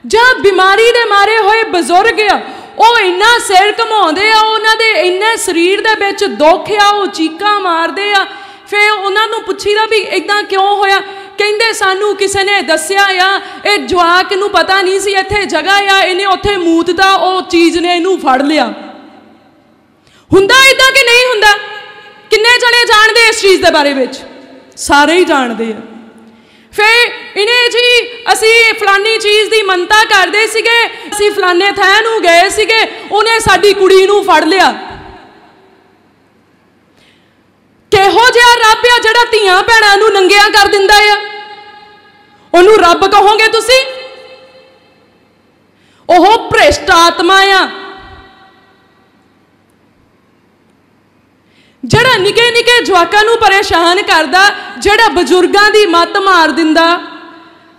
ਜਾਂ ਬਿਮਾਰੀ ਦੇ ਮਾਰੇ ਹੋਏ ਬਜ਼ੁਰਗ ਆ, ਉਹ ਇੰਨਾ ਸਿਰ ਘਮਾਉਂਦੇ ਆ, ਉਹਨਾਂ ਦੇ ਇੰਨੇ ਸਰੀਰ ਦੇ ਵਿੱਚ ਦੁੱਖ ਆ, ਉਹ ਚੀਕਾਂ ਮਾਰਦੇ ਆ। ਫਿਰ ਉਹਨਾਂ ਨੂੰ ਪੁੱਛੀਦਾ ਵੀ ਇਦਾਂ ਕਿਉਂ ਹੋਇਆ? ਕਹਿੰਦੇ ਸਾਨੂੰ ਕਿਸੇ ਨੇ ਦੱਸਿਆ ਆ, ਇਹ ਜਵਾਕ ਨੂੰ ਪਤਾ ਨਹੀਂ ਸੀ ਇੱਥੇ ਜਗ੍ਹਾ ਆ, ਇਹਨੇ ਉੱਥੇ ਮੂਤ ਦਾ ਉਹ ਚੀਜ਼ ਨੇ ਇਹਨੂੰ ਫੜ ਲਿਆ। ਹੁੰਦਾ ਇਦਾਂ ਕਿ ਨਹੀਂ ਹੁੰਦਾ? ਕਿੰਨੇ ਜਣੇ ਜਾਣਦੇ ਇਸ ਚੀਜ਼ ਦੇ ਬਾਰੇ ਵਿੱਚ? ਸਾਰੇ ਹੀ ਜਾਣਦੇ ਆ। ਫਿਰ ਇਹਨੇ ਜੀ ਅਸੀਂ ਫਲਾਨੀ ਚੀਜ਼ ਦੀ ਮੰਨਤਾ ਕਰਦੇ ਸੀਗੇ, ਅਸੀਂ ਫਲਾਨੇ ਥਾਂ ਨੂੰ ਗਏ ਸੀਗੇ, ਉਹਨੇ ਸਾਡੀ ਕੁੜੀ ਨੂੰ ਫੜ ਲਿਆ। ਕਿਹੋ ਜਿਹਾ ਰੱਬ ਆ ਜਿਹੜਾ ਧੀਆਂ ਭੈਣਾਂ ਨੂੰ ਨੰਗਿਆਂ ਕਰ ਦਿੰਦਾ ਆ? ਉਹਨੂੰ ਰੱਬ ਕਹੋਗੇ ਤੁਸੀਂ? ਉਹ ਭ੍ਰਿਸ਼ਟ ਆਤਮਾ ਆ ਜਿਹੜਾ ਨਿੱਕੇ ਨਿੱਕੇ ਜਵਾਕਾਂ ਨੂੰ ਪਰੇਸ਼ਾਨ ਕਰਦਾ, ਜਿਹੜਾ ਬਜ਼ੁਰਗਾਂ ਦੀ ਮੱਤ ਮਾਰ ਦਿੰਦਾ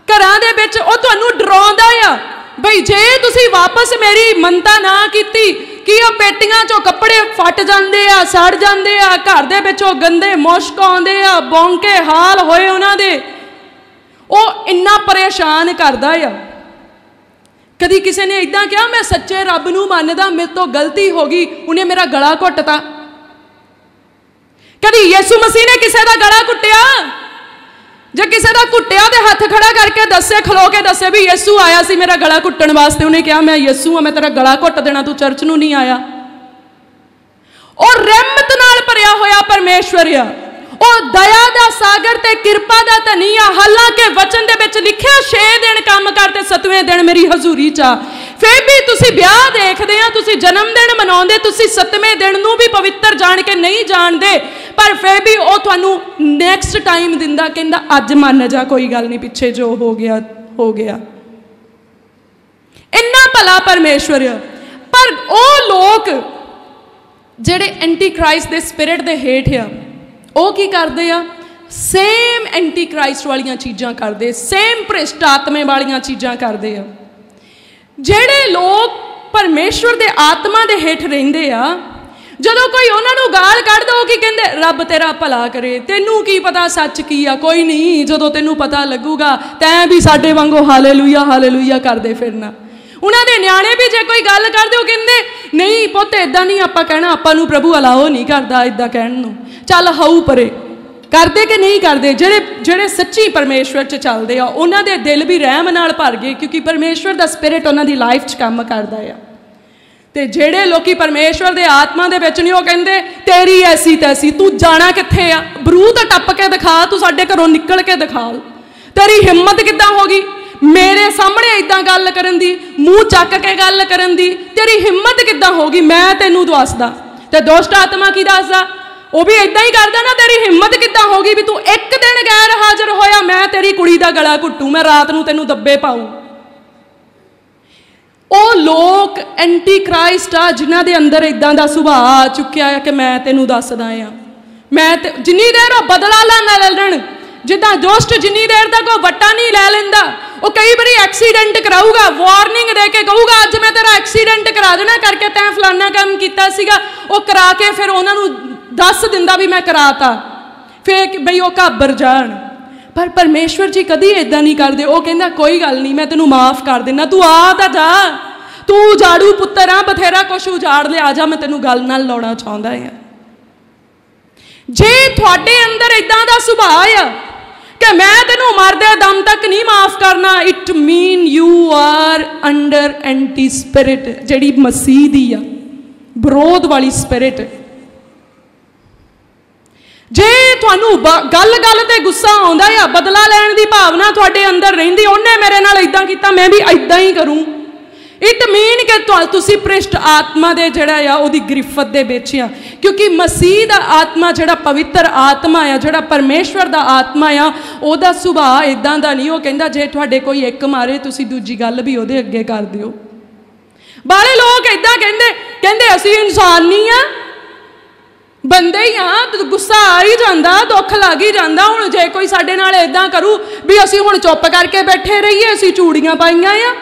ਘਰਾਂ ਦੇ ਵਿੱਚ। ਉਹ ਤੁਹਾਨੂੰ ਡਰਾਉਂਦਾ ਆ ਬਈ ਜੇ ਤੁਸੀਂ ਵਾਪਸ ਮੇਰੀ ਮੰਨਤਾ ਨਾ ਕੀਤੀ ਕਿ ਉਹ ਪੇਟੀਆਂ ਚੋਂ ਕੱਪੜੇ ਫਟ ਜਾਂਦੇ ਆ, ਸੜ ਜਾਂਦੇ ਆ, ਘਰ ਦੇ ਵਿੱਚੋਂ ਗੰਦੇ ਮੁਸ਼ਕ ਆਉਂਦੇ ਆ, ਬੌਂਕੇ ਹਾਲ ਹੋਏ ਉਹਨਾਂ ਦੇ। ਉਹ ਇੰਨਾ ਪਰੇਸ਼ਾਨ ਕਰਦਾ ਆ। ਕਦੀ ਕਿਸੇ ਨੇ ਇਦਾਂ ਕਿਹਾ ਮੈਂ ਸੱਚੇ ਰੱਬ ਨੂੰ ਮੰਨਦਾ, ਮੇਰੇ ਤੋਂ ਗਲਤੀ ਹੋ ਗਈ, ਉਹਨੇ ਮੇਰਾ ਗਲਾ ਘੁੱਟਤਾ? ਕਦੀ ਯਿਸੂ ਮਸੀਹ ਨੇ ਕਿਸੇ ਦਾ ਗਲਾ ਘੁੱਟਿਆ? ਜੇ ਕਿਸੇ ਦਾ ਘੁੱਟਿਆ ਤੇ ਹੱਥ ਖੜਾ ਕਰਕੇ ਦੱਸੇ, ਖਲੋ ਕੇ ਦੱਸੇ ਵੀ ਯਿਸੂ ਆਇਆ ਸੀ ਮੇਰਾ ਗਲਾ ਘੁੱਟਣ ਵਾਸਤੇ, ਉਹਨੇ ਕਿਹਾ ਮੈਂ ਯਿਸੂ ਆ, ਮੈਂ ਤੇਰਾ ਗਲਾ ਘੁੱਟ ਦੇਣਾ, ਤੂੰ ਚਰਚ ਨੂੰ ਨਹੀਂ ਆਇਆ। ਉਹ ਰਹਿਮਤ ਨਾਲ ਭਰਿਆ ਹੋਇਆ ਪਰਮੇਸ਼ਵਰ ਆ, ਉਹ ਦਇਆ ਦਾ ਸਾਗਰ ਤੇ ਕਿਰਪਾ ਦਾ ਧਨੀ ਆ। ਹਾਲਾਂਕਿ ਵਚਨ ਦੇ ਵਿੱਚ ਲਿਖਿਆ 6 ਦਿਨ ਕੰਮ ਕਰ ਤੇ 7ਵੇਂ ਦਿਨ ਮੇਰੀ ਹਜ਼ੂਰੀ ਚ ਆ, ਫਿਰ ਵੀ ਤੁਸੀਂ ਵਿਆਹ ਦੇਖਦੇ ਆ, ਤੁਸੀਂ ਜਨਮ ਦਿਨ ਮਨਾਉਂਦੇ, ਤੁਸੀਂ 7ਵੇਂ ਦਿਨ ਨੂੰ ਵੀ ਪਵਿੱਤਰ ਜਾਣ ਕੇ ਨਹੀਂ ਜਾਣਦੇ, ਪਰ ਫਿਰ ਵੀ ਉਹ ਤੁਹਾਨੂੰ ਨੈਕਸਟ ਟਾਈਮ ਦਿੰਦਾ, ਕਹਿੰਦਾ ਅੱਜ ਮੰਨ ਜਾ, ਕੋਈ ਗੱਲ ਨਹੀਂ, ਪਿੱਛੇ ਜੋ ਹੋ ਗਿਆ ਹੋ ਗਿਆ। ਇੰਨਾ ਭਲਾ ਪਰਮੇਸ਼ਵਰ ਆ। ਪਰ ਉਹ ਲੋਕ ਜਿਹੜੇ ਐਂਟੀ ਕ੍ਰਾਈਸਟ ਦੇ ਸਪਿਰਿਟ ਦੇ ਹੇਠ ਆ, ਉਹ ਕੀ ਕਰਦੇ ਆ? ਸੇਮ ਐਂਟੀ ਕ੍ਰਾਈਸਟ ਵਾਲੀਆਂ ਚੀਜ਼ਾਂ ਕਰਦੇ, ਸੇਮ ਭ੍ਰਿਸ਼ਟ ਆਤਮੇ ਵਾਲੀਆਂ ਚੀਜ਼ਾਂ ਕਰਦੇ ਆ। ਜਿਹੜੇ ਲੋਕ ਪਰਮੇਸ਼ਵਰ ਦੇ ਆਤਮਾ ਦੇ ਹੇਠ ਰਹਿੰਦੇ ਆ, ਜਦੋਂ ਕੋਈ ਉਹਨਾਂ ਨੂੰ ਗਾਲ ਕੱਢਦਾ, ਉਹ ਕੀ ਕਹਿੰਦੇ? ਰੱਬ ਤੇਰਾ ਭਲਾ ਕਰੇ, ਤੈਨੂੰ ਕੀ ਪਤਾ ਸੱਚ ਕੀ ਆ, ਕੋਈ ਨਹੀਂ, ਜਦੋਂ ਤੈਨੂੰ ਪਤਾ ਲੱਗੂਗਾ ਤੈਂ ਵੀ ਸਾਡੇ ਵਾਂਗੂ ਹਾਲੇਲੂਇਆ ਹਾਲੇਲੂਇਆ ਕਰਦੇ ਫਿਰਨਾ। ਉਹਨਾਂ ਦੇ ਨਿਆਣੇ ਵੀ ਜੇ ਕੋਈ ਗੱਲ ਕਰਦੇ, ਉਹ ਕਹਿੰਦੇ ਨਹੀਂ ਪੁੱਤ ਇਦਾਂ ਨਹੀਂ ਆਪਾਂ ਕਹਿਣਾ, ਆਪਾਂ ਨੂੰ ਪ੍ਰਭੂ ਅਲਾਓ ਨਹੀਂ ਕਰਦਾ ਇਦਾਂ ਕਹਿਣ ਨੂੰ, ਚੱਲ ਹਾਊ ਪਰੇ। ਕਰਦੇ ਕਿ ਨਹੀਂ ਕਰਦੇ? ਜਿਹੜੇ ਸੱਚੀ ਪਰਮੇਸ਼ਵਰ 'ਚ ਚੱਲਦੇ ਆ, ਉਹਨਾਂ ਦੇ ਦਿਲ ਵੀ ਰਹਿਮ ਨਾਲ ਭਰ ਗਏ, ਕਿਉਂਕਿ ਪਰਮੇਸ਼ਵਰ ਦਾ ਸਪਿਰਿਟ ਉਹਨਾਂ ਦੀ ਲਾਈਫ 'ਚ ਕੰਮ ਕਰਦਾ ਆ। ਤੇ ਜਿਹੜੇ ਲੋਕੀ ਪਰਮੇਸ਼ਵਰ ਦੇ ਆਤਮਾ ਦੇ ਵਿੱਚ ਨਹੀਂ, ਉਹ ਕਹਿੰਦੇ ਤੇਰੀ ਐਸੀ ਤੈਸੀ, ਤੂੰ ਜਾਣਾ ਕਿੱਥੇ ਆ, ਬਰੂਦ ਟੱਪ ਕੇ ਦਿਖਾ, ਤੂੰ ਸਾਡੇ ਘਰੋਂ ਨਿਕਲ ਕੇ ਦਿਖਾ, ਤੇਰੀ ਹਿੰਮਤ ਕਿੱਦਾਂ ਹੋ ਗਈ ਮੇਰੇ ਸਾਹਮਣੇ ਇਦਾਂ ਗੱਲ ਕਰਨ ਦੀ, ਮੂੰਹ ਚੱਕ ਕੇ ਗੱਲ ਕਰਨ ਦੀ, ਤੇਰੀ ਹਿੰਮਤ ਕਿੱਦਾਂ ਹੋ ਗਈ, ਮੈਂ ਤੈਨੂੰ ਦੱਸਦਾ। ਤੇ ਦੁਸ਼ਟ ਆਤਮਾ ਕੀ ਦੱਸਦਾ, ਉਹ ਵੀ ਇਦਾਂ ਹੀ ਕਰਦਾ ਨਾ, ਤੇਰੀ ਹਿੰਮਤ ਕਿੱਦਾਂ ਹੋ ਗਈ ਵੀ ਤੂੰ ਇੱਕ ਦਿਨ ਗੈਰ ਹਾਜ਼ਰ ਹੋਇਆ, ਮੈਂ ਤੇਰੀ ਕੁੜੀ ਦਾ ਗਲਾ ਘੁੱਟੂ, ਮੈਂ ਰਾਤ ਨੂੰ ਤੈਨੂੰ ਦੱਬੇ ਪਾਊ। ਉਹ ਲੋਕ ਐਂਟੀ ਕ੍ਰਾਈਸਟ ਆ ਜਿਨ੍ਹਾਂ ਦੇ ਅੰਦਰ ਇਦਾਂ ਦਾ ਸੁਭਾਅ ਆ ਚੁੱਕਿਆ ਹੈ ਕਿ ਮੈਂ ਤੈਨੂੰ ਦੱਸਦਾ ਆ, ਮੈਂ ਜਿੰਨੀ ਦੇਰ ਉਹ ਬਦਲਾ ਨਾ ਲੈ ਲੈਣ, ਜਿੱਦਾਂ ਦੁਸ਼ਟ ਜਿੰਨੀ ਦੇਰ ਤੱਕ ਉਹ ਵੱਟਾ ਨਹੀਂ ਲੈ ਲੈਂਦਾ, ਉਹ ਕਈ ਵਾਰੀ ਐਕਸੀਡੈਂਟ ਕਰਾਊਗਾ, ਵਾਰਨਿੰਗ ਦੇ ਕੇ ਕਹੂਗਾ ਅੱਜ ਮੈਂ ਤੇਰਾ ਐਕਸੀਡੈਂਟ ਕਰਾ ਦੇਣਾ ਕਰਕੇ ਤੈਂ ਫਲਾਨਾ ਕੰਮ ਕੀਤਾ ਸੀਗਾ, ਉਹ ਕਰਾ ਕੇ ਫਿਰ ਉਹਨਾਂ ਨੂੰ ਦੱਸ ਦਿੰਦਾ ਵੀ ਮੈਂ ਕਰਾਤਾ, ਫਿਰ ਬਈ ਉਹ ਘਾਬਰ ਜਾਣ। ਪਰ ਪਰਮੇਸ਼ਵਰ ਜੀ ਕਦੀ ਇਦਾਂ ਨਹੀਂ ਕਰਦੇ, ਉਹ ਕਹਿੰਦਾ ਕੋਈ ਗੱਲ ਨਹੀਂ, ਮੈਂ ਤੈਨੂੰ ਮਾਫ ਕਰ ਦੇਣਾ, ਤੂੰ ਆ ਤਾਂ ਜਾ, ਤੂੰ ਜਾੜੂ ਪੁੱਤਰ ਆ, ਬਥੇਰਾ ਕੁਛ ਉਜਾੜ ਲਿਆ, ਆ ਜਾ, ਮੈਂ ਤੈਨੂੰ ਗੱਲ ਨਾਲ ਲਾਉਣਾ ਚਾਹੁੰਦਾ ਆ। ਜੇ ਤੁਹਾਡੇ ਅੰਦਰ ਇਦਾਂ ਦਾ ਸੁਭਾਅ ਆ ਕਿ ਮੈਂ ਤੈਨੂੰ ਮਰਦੇ ਦਮ ਤੱਕ ਨਹੀਂ ਮਾਫ ਕਰਨਾ, it mean you are under anti spirit, ਜਿਹੜੀ ਮਸੀਹ ਦੀ ਆ ਵਿਰੋਧ ਵਾਲੀ ਸਪਿਰਿਟ। ਜੇ ਤੁਹਾਨੂੰ ਗੱਲ ਗੱਲ ਤੇ ਗੁੱਸਾ ਆਉਂਦਾ ਆ, ਬਦਲਾ ਲੈਣ ਦੀ ਭਾਵਨਾ ਤੁਹਾਡੇ ਅੰਦਰ ਰਹਿੰਦੀ, ਉਹਨੇ ਮੇਰੇ ਨਾਲ ਇਦਾਂ ਕੀਤਾ ਮੈਂ ਵੀ ਇਦਾਂ ਹੀ ਕਰੂੰ, ਇਟ ਮੀਨ ਕਿ ਤੁਸੀਂ ਭ੍ਰਿਸ਼ਟ ਆਤਮਾ ਦੇ ਜਿਹੜਾ ਆ ਉਹਦੀ ਗ੍ਰਿਫਤ ਦੇ ਵਿੱਚ ਆ। ਕਿਉਂਕਿ ਮਸੀਹ ਦਾ ਆਤਮਾ ਜਿਹੜਾ ਪਵਿੱਤਰ ਆਤਮਾ ਆ, ਜਿਹੜਾ ਪਰਮੇਸ਼ਵਰ ਦਾ ਆਤਮਾ ਆ, ਉਹਦਾ ਸੁਭਾਅ ਇਦਾਂ ਦਾ ਨਹੀਂ। ਉਹ ਕਹਿੰਦਾ ਜੇ ਤੁਹਾਡੇ ਕੋਈ ਇੱਕ ਮਾਰੇ ਤੁਸੀਂ ਦੂਜੀ ਗੱਲ ਵੀ ਉਹਦੇ ਅੱਗੇ ਕਰ ਦਿਓ। ਬਾਲੇ ਲੋਕ ਇਦਾਂ ਕਹਿੰਦੇ ਅਸੀਂ ਇਨਸਾਨ ਨਹੀਂ ਆ, ਬੰਦੇ ਹੀ ਆ, ਗੁੱਸਾ ਆ ਹੀ ਜਾਂਦਾ, ਦੁੱਖ ਲੱਗ ਹੀ ਜਾਂਦਾ। ਹੁਣ ਜੇ ਕੋਈ ਸਾਡੇ ਨਾਲ ਇਦਾਂ ਕਰੂ ਵੀ ਅਸੀਂ ਹੁਣ ਚੁੱਪ ਕਰਕੇ ਬੈਠੇ ਰਹੀਏ, ਅਸੀਂ ਚੂੜੀਆਂ ਪਾਈਆਂ ਆ,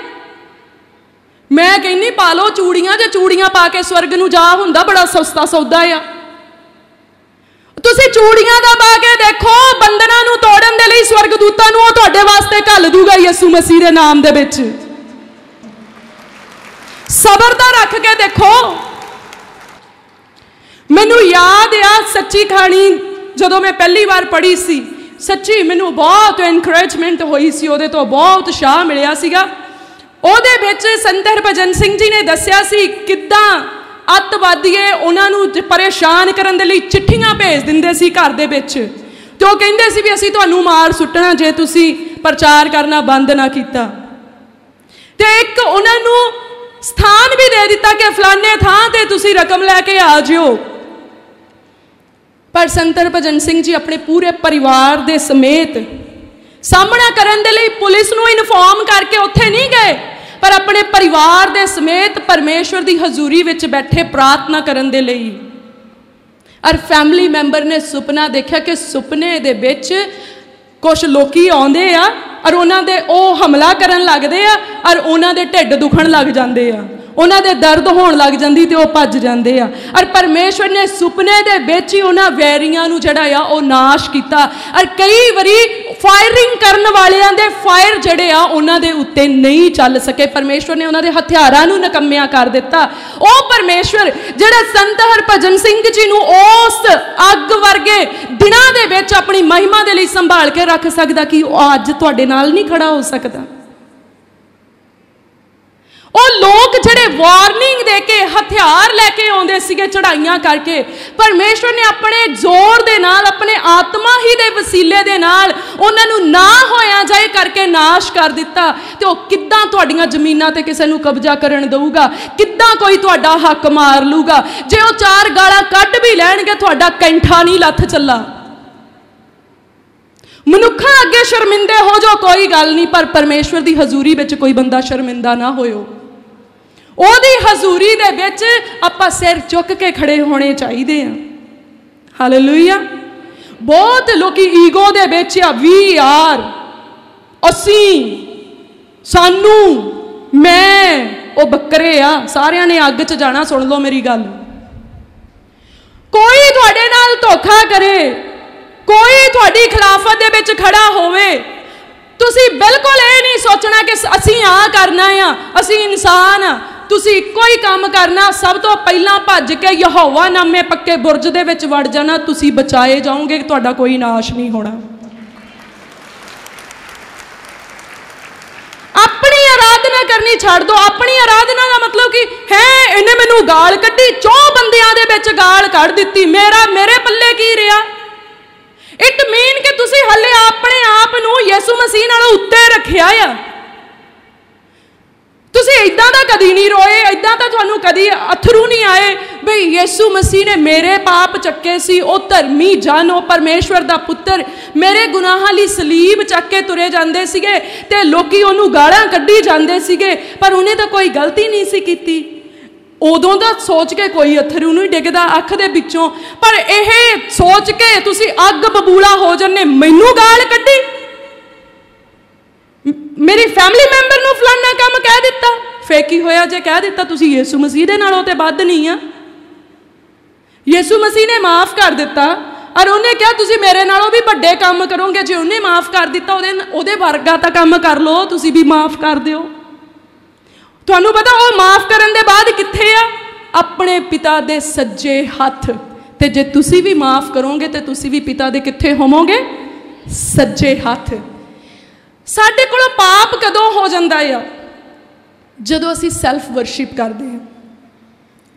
ਮੈਂ ਕਹਿੰਦੀ ਪਾ ਲਓ ਚੂੜੀਆਂ, ਜੇ ਚੂੜੀਆਂ ਪਾ ਕੇ ਸਵਰਗ ਨੂੰ ਜਾ ਹੁੰਦਾ, ਬੜਾ ਸਸਤਾ ਸੌਦਾ ਆ। ਤੁਸੀਂ ਚੂੜੀਆਂ ਦਾ ਪਾ ਕੇ ਦੇਖੋ, ਬੰਧਨਾਂ ਨੂੰ ਤੋੜਨ ਦੇ ਲਈ ਸਵਰਗ ਦੂਤਾਂ ਨੂੰ ਉਹ ਤੁਹਾਡੇ ਵਾਸਤੇ ਘੱਲ ਦੂਗਾ ਯਿਸੂ ਮਸੀਹ ਦੇ ਨਾਮ ਦੇ ਵਿੱਚ। ਸਬਰ ਦਾ ਰੱਖ ਕੇ ਦੇਖੋ। ਮੈਨੂੰ ਯਾਦ ਆ ਸੱਚੀ ਕਹਾਣੀ, ਜਦੋਂ ਮੈਂ ਪਹਿਲੀ ਵਾਰ ਪੜ੍ਹੀ ਸੀ, ਸੱਚੀ ਮੈਨੂੰ ਬਹੁਤ ਐਨਕਰੇਜਮੈਂਟ ਹੋਈ ਸੀ, ਉਹਦੇ ਤੋਂ ਬਹੁਤ ਉਤਸ਼ਾਹ ਮਿਲਿਆ ਸੀਗਾ। ਉਹਦੇ ਵਿੱਚ ਸੰਤ ਹਰਭਜਨ ਸਿੰਘ ਜੀ ਨੇ ਦੱਸਿਆ ਸੀ ਕਿੱਦਾਂ ਅੱਤਵਾਦੀਏ ਉਹਨਾਂ ਨੂੰ ਪਰੇਸ਼ਾਨ ਕਰਨ ਦੇ ਲਈ ਚਿੱਠੀਆਂ ਭੇਜ ਦਿੰਦੇ ਸੀ ਘਰ ਦੇ ਵਿੱਚ, ਤੇ ਉਹ ਕਹਿੰਦੇ ਸੀ ਵੀ ਅਸੀਂ ਤੁਹਾਨੂੰ ਮਾਰ ਸੁੱਟਣਾ ਜੇ ਤੁਸੀਂ ਪ੍ਰਚਾਰ ਕਰਨਾ ਬੰਦ ਨਾ ਕੀਤਾ। ਤੇ ਇੱਕ ਉਹਨਾਂ ਨੂੰ ਸਥਾਨ ਵੀ ਦੇ ਦਿੱਤਾ ਕਿ ਫਲਾਣੇ ਥਾਂ ਤੇ ਤੁਸੀਂ ਰਕਮ ਲੈ ਕੇ ਆ ਜਿਓ। ਪਰ ਸੰਤ ਹਰਭਜਨ ਸਿੰਘ ਜੀ ਆਪਣੇ ਪੂਰੇ ਪਰਿਵਾਰ ਦੇ ਸਮੇਤ ਸਾਹਮਣਾ ਕਰਨ ਦੇ ਲਈ ਪੁਲਿਸ ਨੂੰ ਇਨਫੋਰਮ ਕਰਕੇ ਉੱਥੇ ਨਹੀਂ ਗਏ, ਪਰ ਆਪਣੇ ਪਰਿਵਾਰ ਦੇ ਸਮੇਤ ਪਰਮੇਸ਼ਵਰ ਦੀ ਹਜ਼ੂਰੀ ਵਿੱਚ ਬੈਠੇ ਪ੍ਰਾਰਥਨਾ ਕਰਨ ਦੇ ਲਈ। ਔਰ ਫੈਮਿਲੀ ਮੈਂਬਰ ਨੇ ਸੁਪਨਾ ਦੇਖਿਆ ਕਿ ਸੁਪਨੇ ਦੇ ਵਿੱਚ ਕੁਝ ਲੋਕੀ ਆਉਂਦੇ ਆ ਔਰ ਉਹਨਾਂ ਦੇ ਉਹ ਹਮਲਾ ਕਰਨ ਲੱਗਦੇ ਆ ਔਰ ਉਹਨਾਂ ਦੇ ਢਿੱਡ ਦੁਖਣ ਲੱਗ ਜਾਂਦੇ ਆ, ਉਹਨਾਂ ਦੇ ਦਰਦ ਹੋਣ ਲੱਗ ਜਾਂਦੀ ਤੇ ਉਹ ਭੱਜ ਜਾਂਦੇ ਆ। ਔਰ ਪਰਮੇਸ਼ਵਰ ਨੇ ਸੁਪਨੇ ਦੇ ਵਿੱਚ ਹੀ ਉਹਨਾਂ ਵੈਰੀਆਂ ਨੂੰ ਜਿਹੜਾ ਆ ਉਹ ਨਾਸ਼ ਕੀਤਾ। ਔਰ ਕਈ ਵਾਰੀ ਫਾਇਰਿੰਗ ਕਰਨ ਵਾਲਿਆਂ ਦੇ ਫਾਇਰ ਜਿਹੜੇ ਆ ਉਹਨਾਂ ਦੇ ਉੱਤੇ ਨਹੀਂ ਚੱਲ ਸਕੇ, ਪਰਮੇਸ਼ਵਰ ਨੇ ਉਹਨਾਂ ਦੇ ਹਥਿਆਰਾਂ ਨੂੰ ਨਕੰਮਿਆਂ ਕਰ ਦਿੱਤਾ। ਉਹ ਪਰਮੇਸ਼ਵਰ ਜਿਹੜਾ ਸੰਤ ਹਰਭਜਨ ਸਿੰਘ ਜੀ ਨੂੰ ਉਸ ਅੱਗ ਵਰਗੇ ਦਿਨਾਂ ਦੇ ਵਿੱਚ ਆਪਣੀ ਮਹਿਮਾ ਦੇ ਲਈ ਸੰਭਾਲ ਕੇ ਰੱਖ ਸਕਦਾ, ਕਿ ਉਹ ਅੱਜ ਤੁਹਾਡੇ ਨਾਲ ਨਹੀਂ ਖੜਾ ਹੋ ਸਕਦਾ? ਉਹ ਲੋਕ ਜਿਹੜੇ ਵਾਰਨਿੰਗ ਦੇ ਕੇ ਹਥਿਆਰ ਲੈ ਕੇ ਆਉਂਦੇ ਸੀਗੇ ਚੜਾਈਆਂ ਕਰਕੇ, ਪਰਮੇਸ਼ਵਰ ਨੇ ਆਪਣੇ ਜ਼ੋਰ ਦੇ ਨਾਲ, ਆਪਣੇ ਆਤਮਾ ਹੀ ਦੇ ਵਸੀਲੇ ਦੇ ਨਾਲ ਉਹਨਾਂ ਨੂੰ ਨਾ ਹੋਇਆ ਜਾਏ ਕਰਕੇ ਨਾਸ਼ ਕਰ ਦਿੱਤਾ। ਤੇ ਉਹ ਕਿੱਦਾਂ ਤੁਹਾਡੀਆਂ ਜ਼ਮੀਨਾਂ ਤੇ ਕਿਸੇ ਨੂੰ ਕਬਜ਼ਾ ਕਰਨ ਦਊਗਾ? ਕਿੱਦਾਂ ਕੋਈ ਤੁਹਾਡਾ ਹੱਕ ਮਾਰ ਲੂਗਾ? ਜੇ ਉਹ ਚਾਰ ਗਾਲਾਂ ਕੱਢ ਵੀ ਲੈਣਗੇ ਤੁਹਾਡਾ ਕੈਂਠਾ ਨਹੀਂ ਲੱਥ ਚੱਲਾ। ਮਨੁੱਖਾਂ ਅੱਗੇ ਸ਼ਰਮਿੰਦੇ ਹੋ ਜਾਓ ਕੋਈ ਗੱਲ ਨਹੀਂ, ਪਰ ਪਰਮੇਸ਼ਵਰ ਦੀ ਹਜ਼ੂਰੀ ਵਿੱਚ ਕੋਈ ਬੰਦਾ ਸ਼ਰਮਿੰਦਾ ਨਾ ਹੋਇਓ। ਉਹਦੀ ਹਜ਼ੂਰੀ ਦੇ ਵਿੱਚ ਆਪਾਂ ਸਿਰ ਚੁੱਕ ਕੇ ਖੜੇ ਹੋਣੇ ਚਾਹੀਦੇ ਆ। ਹਾਲੇਲੂਇਆ। ਬਹੁਤ ਲੋਕੀ ਈਗੋ ਦੇ ਵਿੱਚ ਆ, ਵੀ ਆਰ, ਅਸੀਂ, ਸਾਨੂੰ, ਮੈਂ, ਉਹ ਬੱਕਰੇ ਆ, ਸਾਰਿਆਂ ਨੇ ਅੱਗ 'ਚ ਜਾਣਾ। ਸੁਣ ਲਓ ਮੇਰੀ ਗੱਲ, ਕੋਈ ਤੁਹਾਡੇ ਨਾਲ ਧੋਖਾ ਕਰੇ, ਕੋਈ ਤੁਹਾਡੀ ਖਿਲਾਫਤ ਦੇ ਵਿੱਚ ਖੜਾ ਹੋਵੇ, ਤੁਸੀਂ ਬਿਲਕੁਲ ਇਹ ਨਹੀਂ ਸੋਚਣਾ ਕਿ ਅਸੀਂ ਆ ਕਰਨਾ ਆ, ਅਸੀਂ ਇਨਸਾਨ ਆ। ਤੁਸੀਂ ਇੱਕੋ ਹੀ ਕੰਮ ਕਰਨਾ, ਸਭ ਤੋਂ ਪਹਿਲਾਂ ਭੱਜ ਕੇ ਯਹੋਵਾ ਨਾਮੇ ਪੱਕੇ ਬੁਰਜ ਦੇ ਵਿੱਚ ਵੜ ਜਾਣਾ। ਤੁਸੀਂ ਬਚਾਏ ਜਾਓਗੇ, ਤੁਹਾਡਾ ਕੋਈ ਨਾਸ਼ ਨਹੀਂ ਹੋਣਾ। ਆਪਣੀ ਆਰਾਧਨਾ करनी छड़ दो। अपनी आराधना का मतलब कि है इन्हें मैनू गाल कड्डी, 4 बंदियां दे विच गाल कढ़ दित्ती, मेरे पल्ले की रहा। इट मीन कि तुसी हले अपने आप नू यसू मसीह नालों उत्ते रखिया आ। तुसी इदां दा कदी नहीं रोए, इदां दा तुहानू कदी अथरू नहीं आए बई यसू मसीह ने मेरे पाप चक्के सी, ओ धर्मी जन, ओ परमेश्वर दा पुत्तर मेरे गुनाहां लई सलीब चक के तुरे जांदे सीगे ते लोकी ओनू गालां कड्ढी जांदे सीगे, पर उन्हें तो कोई गलती नहीं सी कीती। उदों दा सोच के कोई अथरू नहीं डिगदा अख दे विचों, पर यह सोच के तुसी अग बबूला हो जन्ने, मैनू गाल कड्ढी, मेरी फैमिली मैंबर नू फलाना काम कह दिता। फिर की होया जे कह दिता? तुसी यीशु मसीह दे नालों ते वध नहीं आ। यीशु मसीह ने माफ कर दिता और उन्हें कहा तुसी मेरे नालों भी बड़े काम करोगे। जे उन्हें माफ कर दिता ओदे वर्गा तां काम कर लो, तुसी भी माफ कर दिओ। तुहानू पता वो माफ करन दे बाद कित्थे आ? अपने पिता दे सज्जे हथ। ते जे तुसी भी माफ करोगे तो तुसी भी पिता दे कित्थे होवोगे? सज्जे हथ। साडे कोलों पाप कदों हो जांदा है? जदों असीं सैल्फ वर्शिप करदे हां,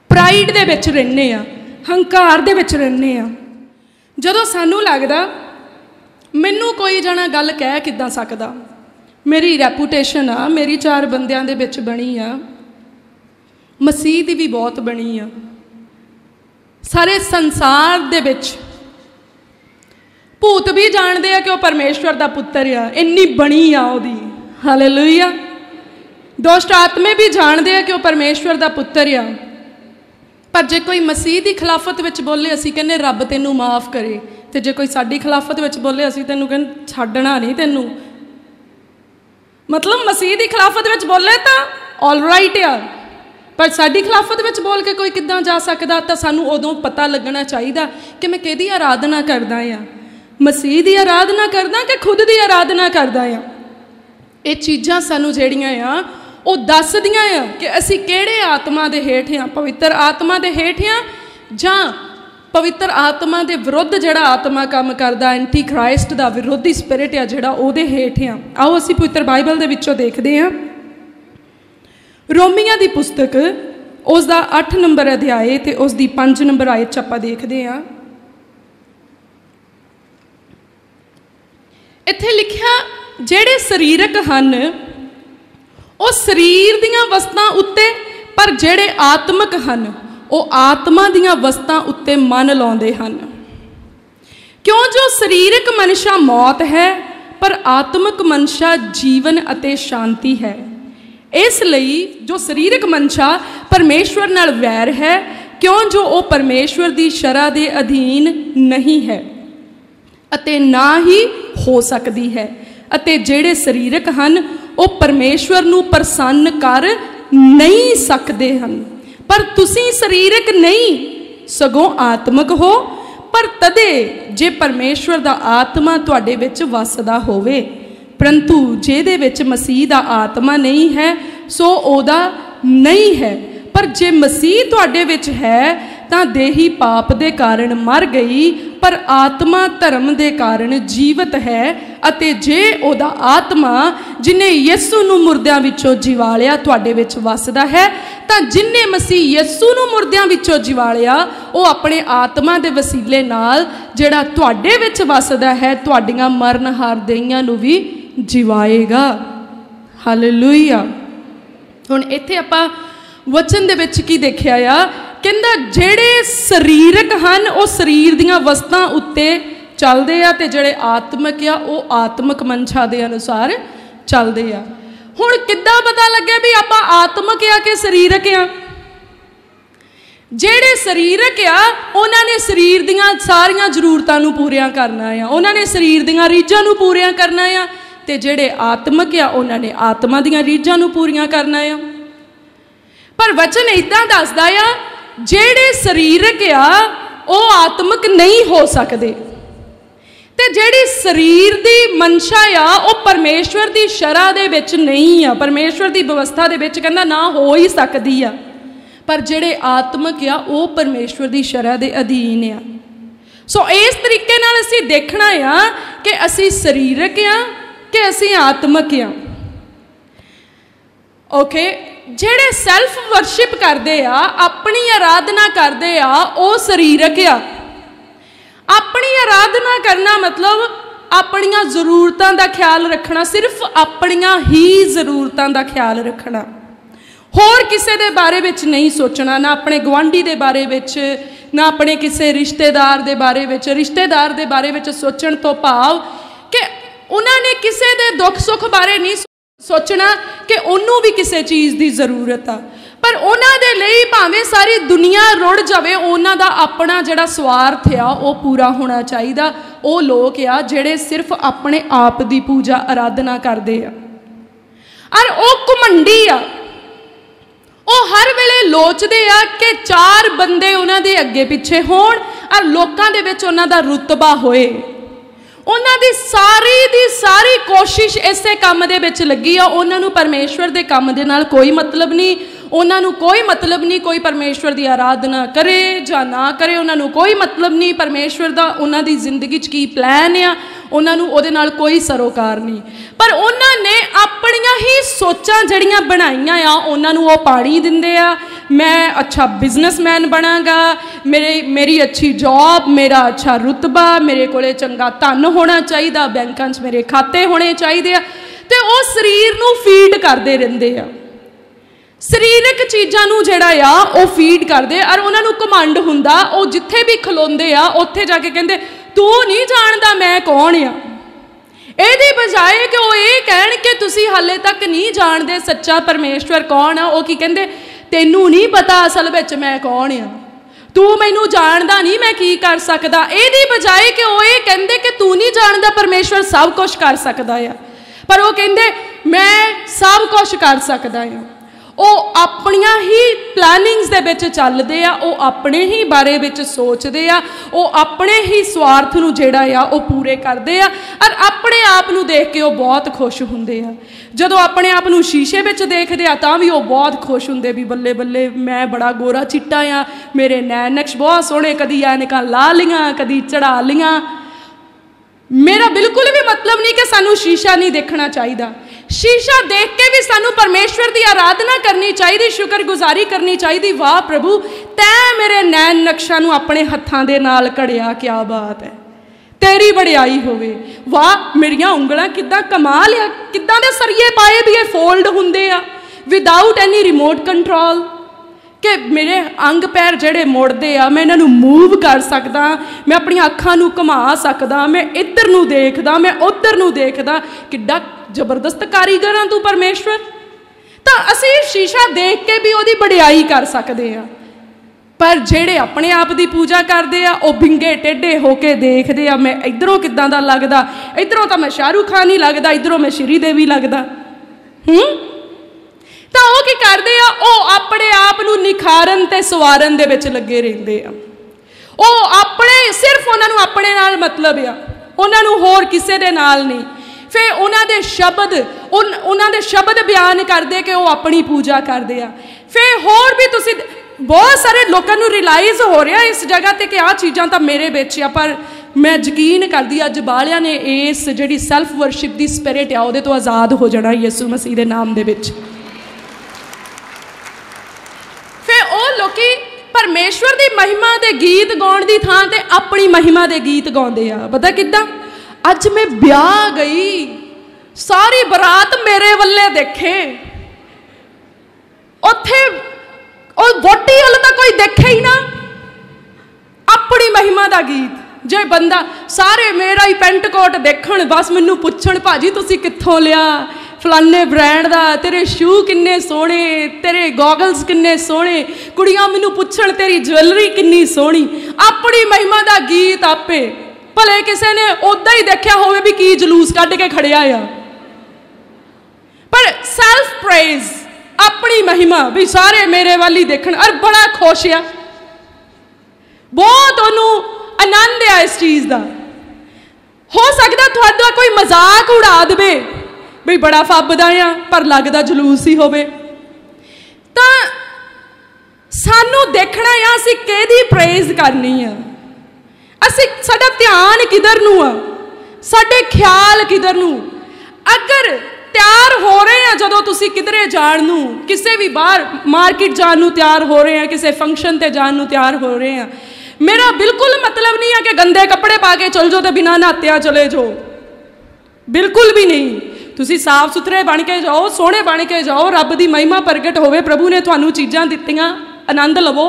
प्राइड दे विच रहिंदे आ, हंकार दे विच रहिंदे आ। जदों सानू लगदा मैनू कोई जना गल कह किदां सकदा, मेरी रैपूटेशन आ, मेरी 4 बंदियां दे विच बनी आ, मसीह दी भी बहुत बनी आ, सारे संसार दे विच भूत भी जानते हैं कि वह परमेश्वर का पुत्र आ, इन्नी बनी आ ओदी। हालेलुया। दुष्ट आत्मे भी जानते हैं कि वह परमेश्वर का पुत्र आ, पर जे कोई मसीह की खिलाफत में बोले असीं कहने रब तेनू माफ़ करे, तो जे कोई साडी खिलाफत में बोले असीं तेनू कहने छड्डना नहीं तेनू। मतलब मसीह की खिलाफत में बोले तो ऑल राइट आ, पर साडी खिलाफत में बोल के कोई किद्दां जा सकदा? तो सानू उदों पता लगना चाहिए कि मैं किहदी आराधना करदा आ, मसीह की आराधना करदा कि खुद की आराधना करदा आ। ये चीज़ां सानू जिहड़ियां आ वो दसदियां आ कि असीं किहड़े आत्मा दे हेठ आ, पवित्र आत्मा दे हेठ आ जां पवित्र आत्मा दे विरुद्ध जिहड़ा आत्मा काम करदा, एंटी क्राइस्ट दा विरोधी स्पिरिट आ जिहड़ा ओहदे हेठ आ। आओ असीं पवित्र बाइबल दे विचों देखदे आ रोमियां दी पुस्तक उसका 8 नंबर अध्याय ते उसकी 5 नंबर आयत च आपां देखदे आ। इत्थे लिखिया जेड़े सरीरक हन वो शरीर दियां वस्तां उत्ते, पर जेड़े आत्मक हन वो आत्मा दियां वस्तां उत्ते मन लाउंदे हन। क्यों जो शरीरक मनशा मौत है, पर आत्मक मनशा जीवन अते शांति है। इसलिए जो शरीरक मनशा परमेश्वर नाल वैर है, क्यों जो वो परमेश्वर की शरह के अधीन नहीं है अते ना ही हो सकती है। अते जेड़े शरीरक हन वो परमेश्वर नू प्रसन्न कर नहीं सकते हन। पर तुसी शरीरक नहीं सगों आत्मक हो, पर तदे जे परमेश्वर दा आत्मा तुहाडे विच वसदा होवे। परंतु जेदे विच मसीह दा आत्मा नहीं है सो ओदा नहीं है। पर जे मसीह तुहाडे विच है तां देही पाप दे कारण मर गई, पर आत्मा धर्म दे कारण जीवित है। अते जे ओदा आत्मा जिन्हें यीशु नू मुर्दियां विचों जिवालिया तुहाडे विच वसदा है, तां जिन्हें मसीह यीशु नू मुर्दियां विचों जिवालिया वो अपने आत्मा दे वसीले नाल जिहड़ा तुहाडे विच वसदा है तुहाडीआं मरणहार देहियां नू भी जिवाएगा। हालेलुया। हुण इत्थे आपां वचन दे विच की देखिया आ, कहंदा जेड़े शरीरक हन वो शरीर दियां वस्तां उत्ते चलदे आ ते जेड़े आत्मक आ वो आत्मक मनशा दे अनुसार चलदे आ। हुण किद्दां पता लगे भी आपां आत्मक आ कि शरीरक आ? जेड़े शरीरक आ उन्हां ने शरीर दियां सारियां जरूरतां नूं पूरियां करना आ, उन्हां ने शरीर दियां रीझां नूं पूरियां करना आ, ते जेड़े आत्मक आ उन्हां ने आत्मा दियां रीझां नूं पूरियां करना आ। पर वचन इदां दसदा आ जेड़े शरीरक आ वो आत्मक नहीं हो सकते, ते जेड़ी शरीर की मनशा आ वो परमेश्वर की शरह दे विच नहीं आ, परमेश्वर की व्यवस्था दे विच कहंदा ना हो ही सकती आ। पर जेड़े आत्मक आ वो परमेश्वर की शरह के अधीन आ। सो इस तरीके नाल असीं देखना आ कि असीं शरीरक आ कि असीं आत्मक आ। ओके ਜਿਹੜੇ ਸੈਲਫ ਵਰਸ਼ਿਪ ਕਰਦੇ ਆ, ਆਪਣੀ ਆਰਾਧਨਾ ਕਰਦੇ ਆ, ਉਹ ਸਰੀਰਕ ਆ। ਆਪਣੀ ਆਰਾਧਨਾ ਕਰਨਾ ਮਤਲਬ ਆਪਣੀਆਂ ਜ਼ਰੂਰਤਾਂ ਦਾ ਖਿਆਲ ਰੱਖਣਾ, ਸਿਰਫ ਆਪਣੀਆਂ ਹੀ ਜ਼ਰੂਰਤਾਂ ਦਾ ਖਿਆਲ ਰੱਖਣਾ, ਹੋਰ ਕਿਸੇ ਦੇ ਬਾਰੇ ਵਿੱਚ ਨਹੀਂ ਸੋਚਣਾ, ਨਾ ਆਪਣੇ ਗੁਆਂਢੀ ਦੇ ਬਾਰੇ ਵਿੱਚ, ਨਾ ਆਪਣੇ ਕਿਸੇ ਰਿਸ਼ਤੇਦਾਰ ਦੇ ਬਾਰੇ ਵਿੱਚ। ਰਿਸ਼ਤੇਦਾਰ ਦੇ ਬਾਰੇ ਵਿੱਚ ਸੋਚਣ ਤੋਂ ਭਾਵ ਕਿ ਉਹਨਾਂ ਨੇ ਕਿਸੇ ਦੇ ਦੁੱਖ ਸੁੱਖ ਬਾਰੇ ਨਹੀਂ ਸੋਚਣਾ ਕਿ ਉਹਨੂੰ ਵੀ ਕਿਸੇ ਚੀਜ਼ ਦੀ ਜ਼ਰੂਰਤ ਆ, ਪਰ ਉਹਨਾਂ ਦੇ ਲਈ ਭਾਵੇਂ ਸਾਰੀ ਦੁਨੀਆ ਰੁੜ ਜਾਵੇ, ਉਹਨਾਂ ਦਾ ਆਪਣਾ ਜਿਹੜਾ ਸਵਾਰਥ ਆ ਉਹ ਪੂਰਾ ਹੋਣਾ ਚਾਹੀਦਾ। ਉਹ ਲੋਕ ਆ ਜਿਹੜੇ ਸਿਰਫ ਆਪਣੇ ਆਪ ਦੀ ਪੂਜਾ ਆਰਾਧਨਾ ਕਰਦੇ ਆ, ਔਰ ਉਹ ਘਮੰਡੀ ਆ। ਉਹ ਹਰ ਵੇਲੇ ਲੋਚਦੇ ਆ ਕਿ 4 ਬੰਦੇ ਉਹਨਾਂ ਦੇ ਅੱਗੇ ਪਿੱਛੇ ਹੋਣ ਔਰ ਲੋਕਾਂ ਦੇ ਵਿੱਚ ਉਹਨਾਂ ਦਾ ਰੁਤਬਾ ਹੋਏ। ਉਹਨਾਂ ਦੀ ਸਾਰੀ ਕੋਸ਼ਿਸ਼ ਇਸੇ ਕੰਮ ਦੇ ਵਿੱਚ ਲੱਗੀ ਆ। ਉਹਨਾਂ ਨੂੰ ਪਰਮੇਸ਼ਵਰ ਦੇ ਕੰਮ ਦੇ ਨਾਲ ਕੋਈ ਮਤਲਬ ਨਹੀਂ। ਉਹਨਾਂ ਨੂੰ ਕੋਈ ਮਤਲਬ ਨਹੀਂ ਕੋਈ ਪਰਮੇਸ਼ਵਰ ਦੀ ਆਰਾਧਨਾ ਕਰੇ ਜਾਂ ਨਾ ਕਰੇ। ਉਹਨਾਂ ਨੂੰ ਕੋਈ ਮਤਲਬ ਨਹੀਂ ਪਰਮੇਸ਼ਵਰ ਦਾ ਉਹਨਾਂ ਦੀ ਜ਼ਿੰਦਗੀ 'ਚ ਕੀ ਪਲਾਨ ਆ, ਉਹਨਾਂ ਨੂੰ ਉਹਦੇ ਨਾਲ ਕੋਈ ਸਰੋਕਾਰ ਨਹੀਂ। ਪਰ ਉਹਨਾਂ ਨੇ ਆਪਣੀਆਂ ਹੀ ਸੋਚਾਂ ਜਿਹੜੀਆਂ ਬਣਾਈਆਂ ਆ, ਉਹਨਾਂ ਨੂੰ ਉਹ ਪਾਣੀ ਦਿੰਦੇ ਆ। ਮੈਂ ਅੱਛਾ ਬਿਜ਼ਨਸਮੈਨ ਬਣਾਂਗਾ, ਮੇਰੀ ਅੱਛੀ ਜੌਬ, ਮੇਰਾ ਅੱਛਾ ਰੁਤਬਾ, ਮੇਰੇ ਕੋਲੇ ਚੰਗਾ ਧਨ ਹੋਣਾ ਚਾਹੀਦਾ, ਬੈਂਕਾਂ 'ਚ ਮੇਰੇ ਖਾਤੇ ਹੋਣੇ ਚਾਹੀਦੇ ਆ। ਤੇ ਉਹ ਸਰੀਰ ਨੂੰ ਫੀਡ ਕਰਦੇ ਰਹਿੰਦੇ ਆ, ਸਰੀਰਕ ਚੀਜ਼ਾਂ ਨੂੰ ਜਿਹੜਾ ਆ ਉਹ ਫੀਡ ਕਰਦੇ। ਔਰ ਉਹਨਾਂ ਨੂੰ ਘਮੰਡ ਹੁੰਦਾ, ਉਹ ਜਿੱਥੇ ਵੀ ਖਲੋਂਦੇ ਆ ਉੱਥੇ ਜਾ ਕੇ ਕਹਿੰਦੇ ਤੂੰ ਨਹੀਂ ਜਾਣਦਾ ਮੈਂ ਕੌਣ ਆ। ਇਹਦੀ ਬਜਾਏ ਕਿ ਉਹ ਇਹ ਕਹਿਣ ਕਿ ਤੁਸੀਂ ਹਾਲੇ ਤੱਕ ਨਹੀਂ ਜਾਣਦੇ ਸੱਚਾ ਪਰਮੇਸ਼ਵਰ ਕੌਣ ਆ, ਉਹ ਕੀ ਕਹਿੰਦੇ ਤੈਨੂੰ ਨਹੀਂ ਪਤਾ ਅਸਲ ਵਿੱਚ ਮੈਂ ਕੌਣ ਆ, ਤੂੰ ਮੈਨੂੰ ਜਾਣਦਾ ਨਹੀਂ ਮੈਂ ਕੀ ਕਰ ਸਕਦਾ। ਇਹਦੀ ਬਜਾਏ ਕਿ ਉਹ ਇਹ ਕਹਿੰਦੇ ਕਿ ਤੂੰ ਨਹੀਂ ਜਾਣਦਾ ਪਰਮੇਸ਼ਵਰ ਸਭ ਕੁਝ ਕਰ ਸਕਦਾ ਆ, ਪਰ ਉਹ ਕਹਿੰਦੇ ਮੈਂ ਸਭ ਕੁਝ ਕਰ ਸਕਦਾ ਆ। ਉਹ ਆਪਣੀਆਂ ਹੀ ਪਲੈਨਿੰਗਸ ਦੇ ਵਿੱਚ ਚੱਲਦੇ ਆ, ਉਹ ਆਪਣੇ ਹੀ ਬਾਰੇ ਵਿੱਚ ਸੋਚਦੇ ਆ, ਉਹ ਆਪਣੇ ਹੀ ਸਵਾਰਥ ਨੂੰ ਜਿਹੜਾ ਆ ਉਹ ਪੂਰੇ ਕਰਦੇ ਆ। ਔਰ ਆਪਣੇ ਆਪ ਨੂੰ ਦੇਖ ਕੇ ਉਹ ਬਹੁਤ ਖੁਸ਼ ਹੁੰਦੇ ਆ। ਜਦੋਂ ਆਪਣੇ ਆਪ ਨੂੰ ਸ਼ੀਸ਼ੇ ਵਿੱਚ ਦੇਖਦੇ ਆ ਤਾਂ ਵੀ ਉਹ ਬਹੁਤ ਖੁਸ਼ ਹੁੰਦੇ ਵੀ ਬੱਲੇ ਬੱਲੇ ਮੈਂ ਬੜਾ ਗੋਰਾ ਚਿੱਟਾ ਆ, ਮੇਰੇ ਨੈਣ ਨਕਸ਼ ਬਹੁਤ ਸੋਹਣੇ, ਕਦੀ ਐਨਕਾਂ ਲਾ ਲੀਆਂ ਕਦੀ ਚੜਾ ਲੀਆਂ। ਮੇਰਾ ਬਿਲਕੁਲ ਵੀ ਮਤਲਬ ਨਹੀਂ ਕਿ ਸਾਨੂੰ ਸ਼ੀਸ਼ਾ ਨਹੀਂ ਦੇਖਣਾ ਚਾਹੀਦਾ। ਸ਼ੀਸ਼ਾ ਦੇਖ ਕੇ ਵੀ ਸਾਨੂੰ ਪਰਮੇਸ਼ਵਰ ਦੀ ਆਰਾਧਨਾ ਕਰਨੀ ਚਾਹੀਦੀ, ਸ਼ੁਕਰਗੁਜ਼ਾਰੀ ਕਰਨੀ ਚਾਹੀਦੀ। ਵਾਹ ਪ੍ਰਭੂ ਤੈਂ ਮੇਰੇ ਨੈਣ ਨਕਸ਼ਾਂ ਨੂੰ ਆਪਣੇ ਹੱਥਾਂ ਦੇ ਨਾਲ ਘੜਿਆ, ਕਿਆ ਬਾਤ ਹੈ, ਤੇਰੀ ਵਡਿਆਈ ਹੋਵੇ। ਵਾਹ ਮੇਰੀਆਂ ਉਂਗਲਾਂ ਕਿੱਦਾਂ ਕਮਾਲ ਆ, ਕਿੱਦਾਂ ਦੇ ਸਰੀਏ ਪਾਏ ਵੀ ਇਹ ਫੋਲਡ ਹੁੰਦੇ ਆ ਵਿਦਆਊਟ ਐਨੀ ਰਿਮੋਟ ਕੰਟਰੋਲ, ਕਿ ਮੇਰੇ ਅੰਗ ਪੈਰ ਜਿਹੜੇ ਮੁੜਦੇ ਆ ਮੈਂ ਇਹਨਾਂ ਨੂੰ ਮੂਵ ਕਰ ਸਕਦਾ, ਮੈਂ ਆਪਣੀਆਂ ਅੱਖਾਂ ਨੂੰ ਘੁਮਾ ਸਕਦਾ, ਮੈਂ ਇੱਧਰ ਨੂੰ ਦੇਖਦਾ, ਮੈਂ ਉੱਧਰ ਨੂੰ ਦੇਖਦਾ। ਕਿੱਡਾ ਜ਼ਬਰਦਸਤ ਕਾਰੀਗਰ ਆ ਤੂੰ ਪਰਮੇਸ਼ਵਰ। ਤਾਂ ਅਸੀਂ ਸ਼ੀਸ਼ਾ ਦੇਖ ਕੇ ਵੀ ਉਹਦੀ ਵਡਿਆਈ ਕਰ ਸਕਦੇ ਆ, ਪਰ ਜਿਹੜੇ ਆਪਣੇ ਆਪ ਦੀ ਪੂਜਾ ਕਰਦੇ ਆ ਉਹ ਵਿੰਗੇ ਟੇਢੇ ਹੋ ਕੇ ਦੇਖਦੇ ਆ, ਮੈਂ ਇੱਧਰੋਂ ਕਿੱਦਾਂ ਦਾ ਲੱਗਦਾ, ਇੱਧਰੋਂ ਤਾਂ ਮੈਂ ਸ਼ਾਹਰੁਖ ਖਾਨ ਹੀ ਲੱਗਦਾ, ਇੱਧਰੋਂ ਮੈਂ ਸ਼੍ਰੀ ਦੇਵੀ ਲੱਗਦਾ। ਤਾਂ ਉਹ ਕੀ ਕਰਦੇ ਆ, ਉਹ ਆਪਣੇ ਆਪ ਨੂੰ ਨਿਖਾਰਨ ਤੇ ਸਵਾਰਨ ਦੇ ਵਿੱਚ ਲੱਗੇ ਰਹਿੰਦੇ ਆ। ਉਹ ਆਪਣੇ ਸਿਰਫ ਉਹਨਾਂ ਨੂੰ ਆਪਣੇ ਨਾਲ ਮਤਲਬ ਆ, ਉਹਨਾਂ ਨੂੰ ਹੋਰ ਕਿਸੇ ਦੇ ਨਾਲ ਨਹੀਂ। ਫਿਰ ਉਹਨਾਂ ਦੇ ਸ਼ਬਦ ਬਿਆਨ ਕਰਦੇ ਕਿ ਉਹ ਆਪਣੀ ਪੂਜਾ ਕਰਦੇ ਆ। ਫਿਰ ਹੋਰ ਵੀ ਤੁਸੀਂ ਬਹੁਤ ਸਾਰੇ ਲੋਕਾਂ ਨੂੰ ਰਿਅਲਾਈਜ਼ ਹੋ ਰਿਹਾ ਇਸ ਜਗ੍ਹਾ ਤੇ ਕਿ ਆਹ ਚੀਜ਼ਾਂ ਤਾਂ ਮੇਰੇ ਵਿੱਚ ਆ, ਪਰ ਮੈਂ ਯਕੀਨ ਕਰਦੀ ਅੱਜ ਬਾਲਿਆਂ ਨੇ ਇਸ ਜਿਹੜੀ ਸੈਲਫ ਵਰਸ਼ਿਪ ਦੀ ਸਪਿਰਿਟ ਆ ਉਹਦੇ ਤੋਂ ਆਜ਼ਾਦ ਹੋ ਜਾਣਾ ਯਿਸੂ ਮਸੀਹ ਦੇ ਨਾਮ ਦੇ ਵਿੱਚ। ਫਿਰ ਉਹ ਲੋਕੀ ਪਰਮੇਸ਼ਵਰ ਦੀ ਮਹਿਮਾ ਦੇ ਗੀਤ ਗਾਉਣ ਦੀ ਥਾਂ ਤੇ ਆਪਣੀ ਮਹਿਮਾ ਦੇ ਗੀਤ ਗਾਉਂਦੇ ਆ। ਪਤਾ ਕਿੱਦਾਂ? ਅੱਜ ਮੈਂ ਵਿਆਹ ਗਈ, ਸਾਰੀ ਬਰਾਤ ਮੇਰੇ ਵੱਲੇ ਦੇਖੇ, ਉੱਥੇ ਉਹ ਵੋਟੀ ਵੱਲ ਤਾਂ ਕੋਈ ਦੇਖੇ ਹੀ ਨਾ। ਆਪਣੀ ਮਹਿਮਾ ਦਾ ਗੀਤ। ਜੇ ਬੰਦਾ ਸਾਰੇ ਮੇਰਾ ਹੀ ਪੈਂਟ ਕੋਟ ਦੇਖਣ, ਬਸ ਮੈਨੂੰ ਪੁੱਛਣ ਭਾਜੀ ਤੁਸੀਂ ਕਿੱਥੋਂ ਲਿਆ, ਫਲਾਨੇ ਬ੍ਰਾਂਡ ਦਾ, ਤੇਰੇ ਸ਼ੂ ਕਿੰਨੇ ਸੋਹਣੇ, ਤੇਰੇ ਗੋਗਲਸ ਕਿੰਨੇ ਸੋਹਣੇ, ਕੁੜੀਆਂ ਮੈਨੂੰ ਪੁੱਛਣ ਤੇਰੀ ਜਵੈਲਰੀ ਕਿੰਨੀ ਸੋਹਣੀ। ਆਪਣੀ ਮਹਿਮਾ ਦਾ ਗੀਤ ਆਪੇ, ਭਲੇ ਕਿਸੇ ਨੇ ਉੱਦਾਂ ਹੀ ਦੇਖਿਆ ਹੋਵੇ ਵੀ ਕੀ ਜਲੂਸ ਕੱਢ ਕੇ ਖੜਿਆ ਆ, ਪਰ ਸੈਲਫ ਪ੍ਰੇਜ਼, ਆਪਣੀ ਮਹਿਮਾ ਵੀ ਸਾਰੇ ਮੇਰੇ ਵੱਲ ਹੀ ਦੇਖਣ। ਔਰ ਬੜਾ ਖੁਸ਼ ਆ, ਬਹੁਤ ਉਹਨੂੰ ਆਨੰਦ ਆ ਇਸ ਚੀਜ਼ ਦਾ। ਹੋ ਸਕਦਾ ਤੁਹਾਡਾ ਕੋਈ ਮਜ਼ਾਕ ਉਡਾ ਦੇਵੇ ਵੀ ਬੜਾ ਫੱਬਦਾ ਆ, ਪਰ ਲੱਗਦਾ ਜਲੂਸ ਹੀ ਹੋਵੇ। ਤਾਂ ਸਾਨੂੰ ਦੇਖਣਾ ਆ ਅਸੀਂ ਕਿਹਦੀ ਪ੍ਰੇਜ਼ ਕਰਨੀ ਆ, ਅਸੀਂ ਸਾਡਾ ਧਿਆਨ ਕਿਧਰ ਨੂੰ ਆ, ਸਾਡੇ ਖਿਆਲ ਕਿਧਰ ਨੂੰ। ਅਗਰ ਤਿਆਰ ਹੋ ਰਹੇ ਆ जदों तुसी किधरे जाण नूं किसी भी बाहर मार्केट जाण नूं तैयार हो रहे हैं, किसी फंक्शन ते जाण नूं तैयार हो रहे हैं, मेरा बिल्कुल मतलब नहीं है कि गंदे कपड़े पा के चल जाओ तो बिना नहात्या चले जाओ, बिल्कुल भी नहीं। तुसी साफ सुथरे बन के जाओ, सोहणे बन के जाओ, रब की महिमा प्रगट होवे, प्रभु ने तुहानूं चीज़ां दित्तियां, आनंद लवो।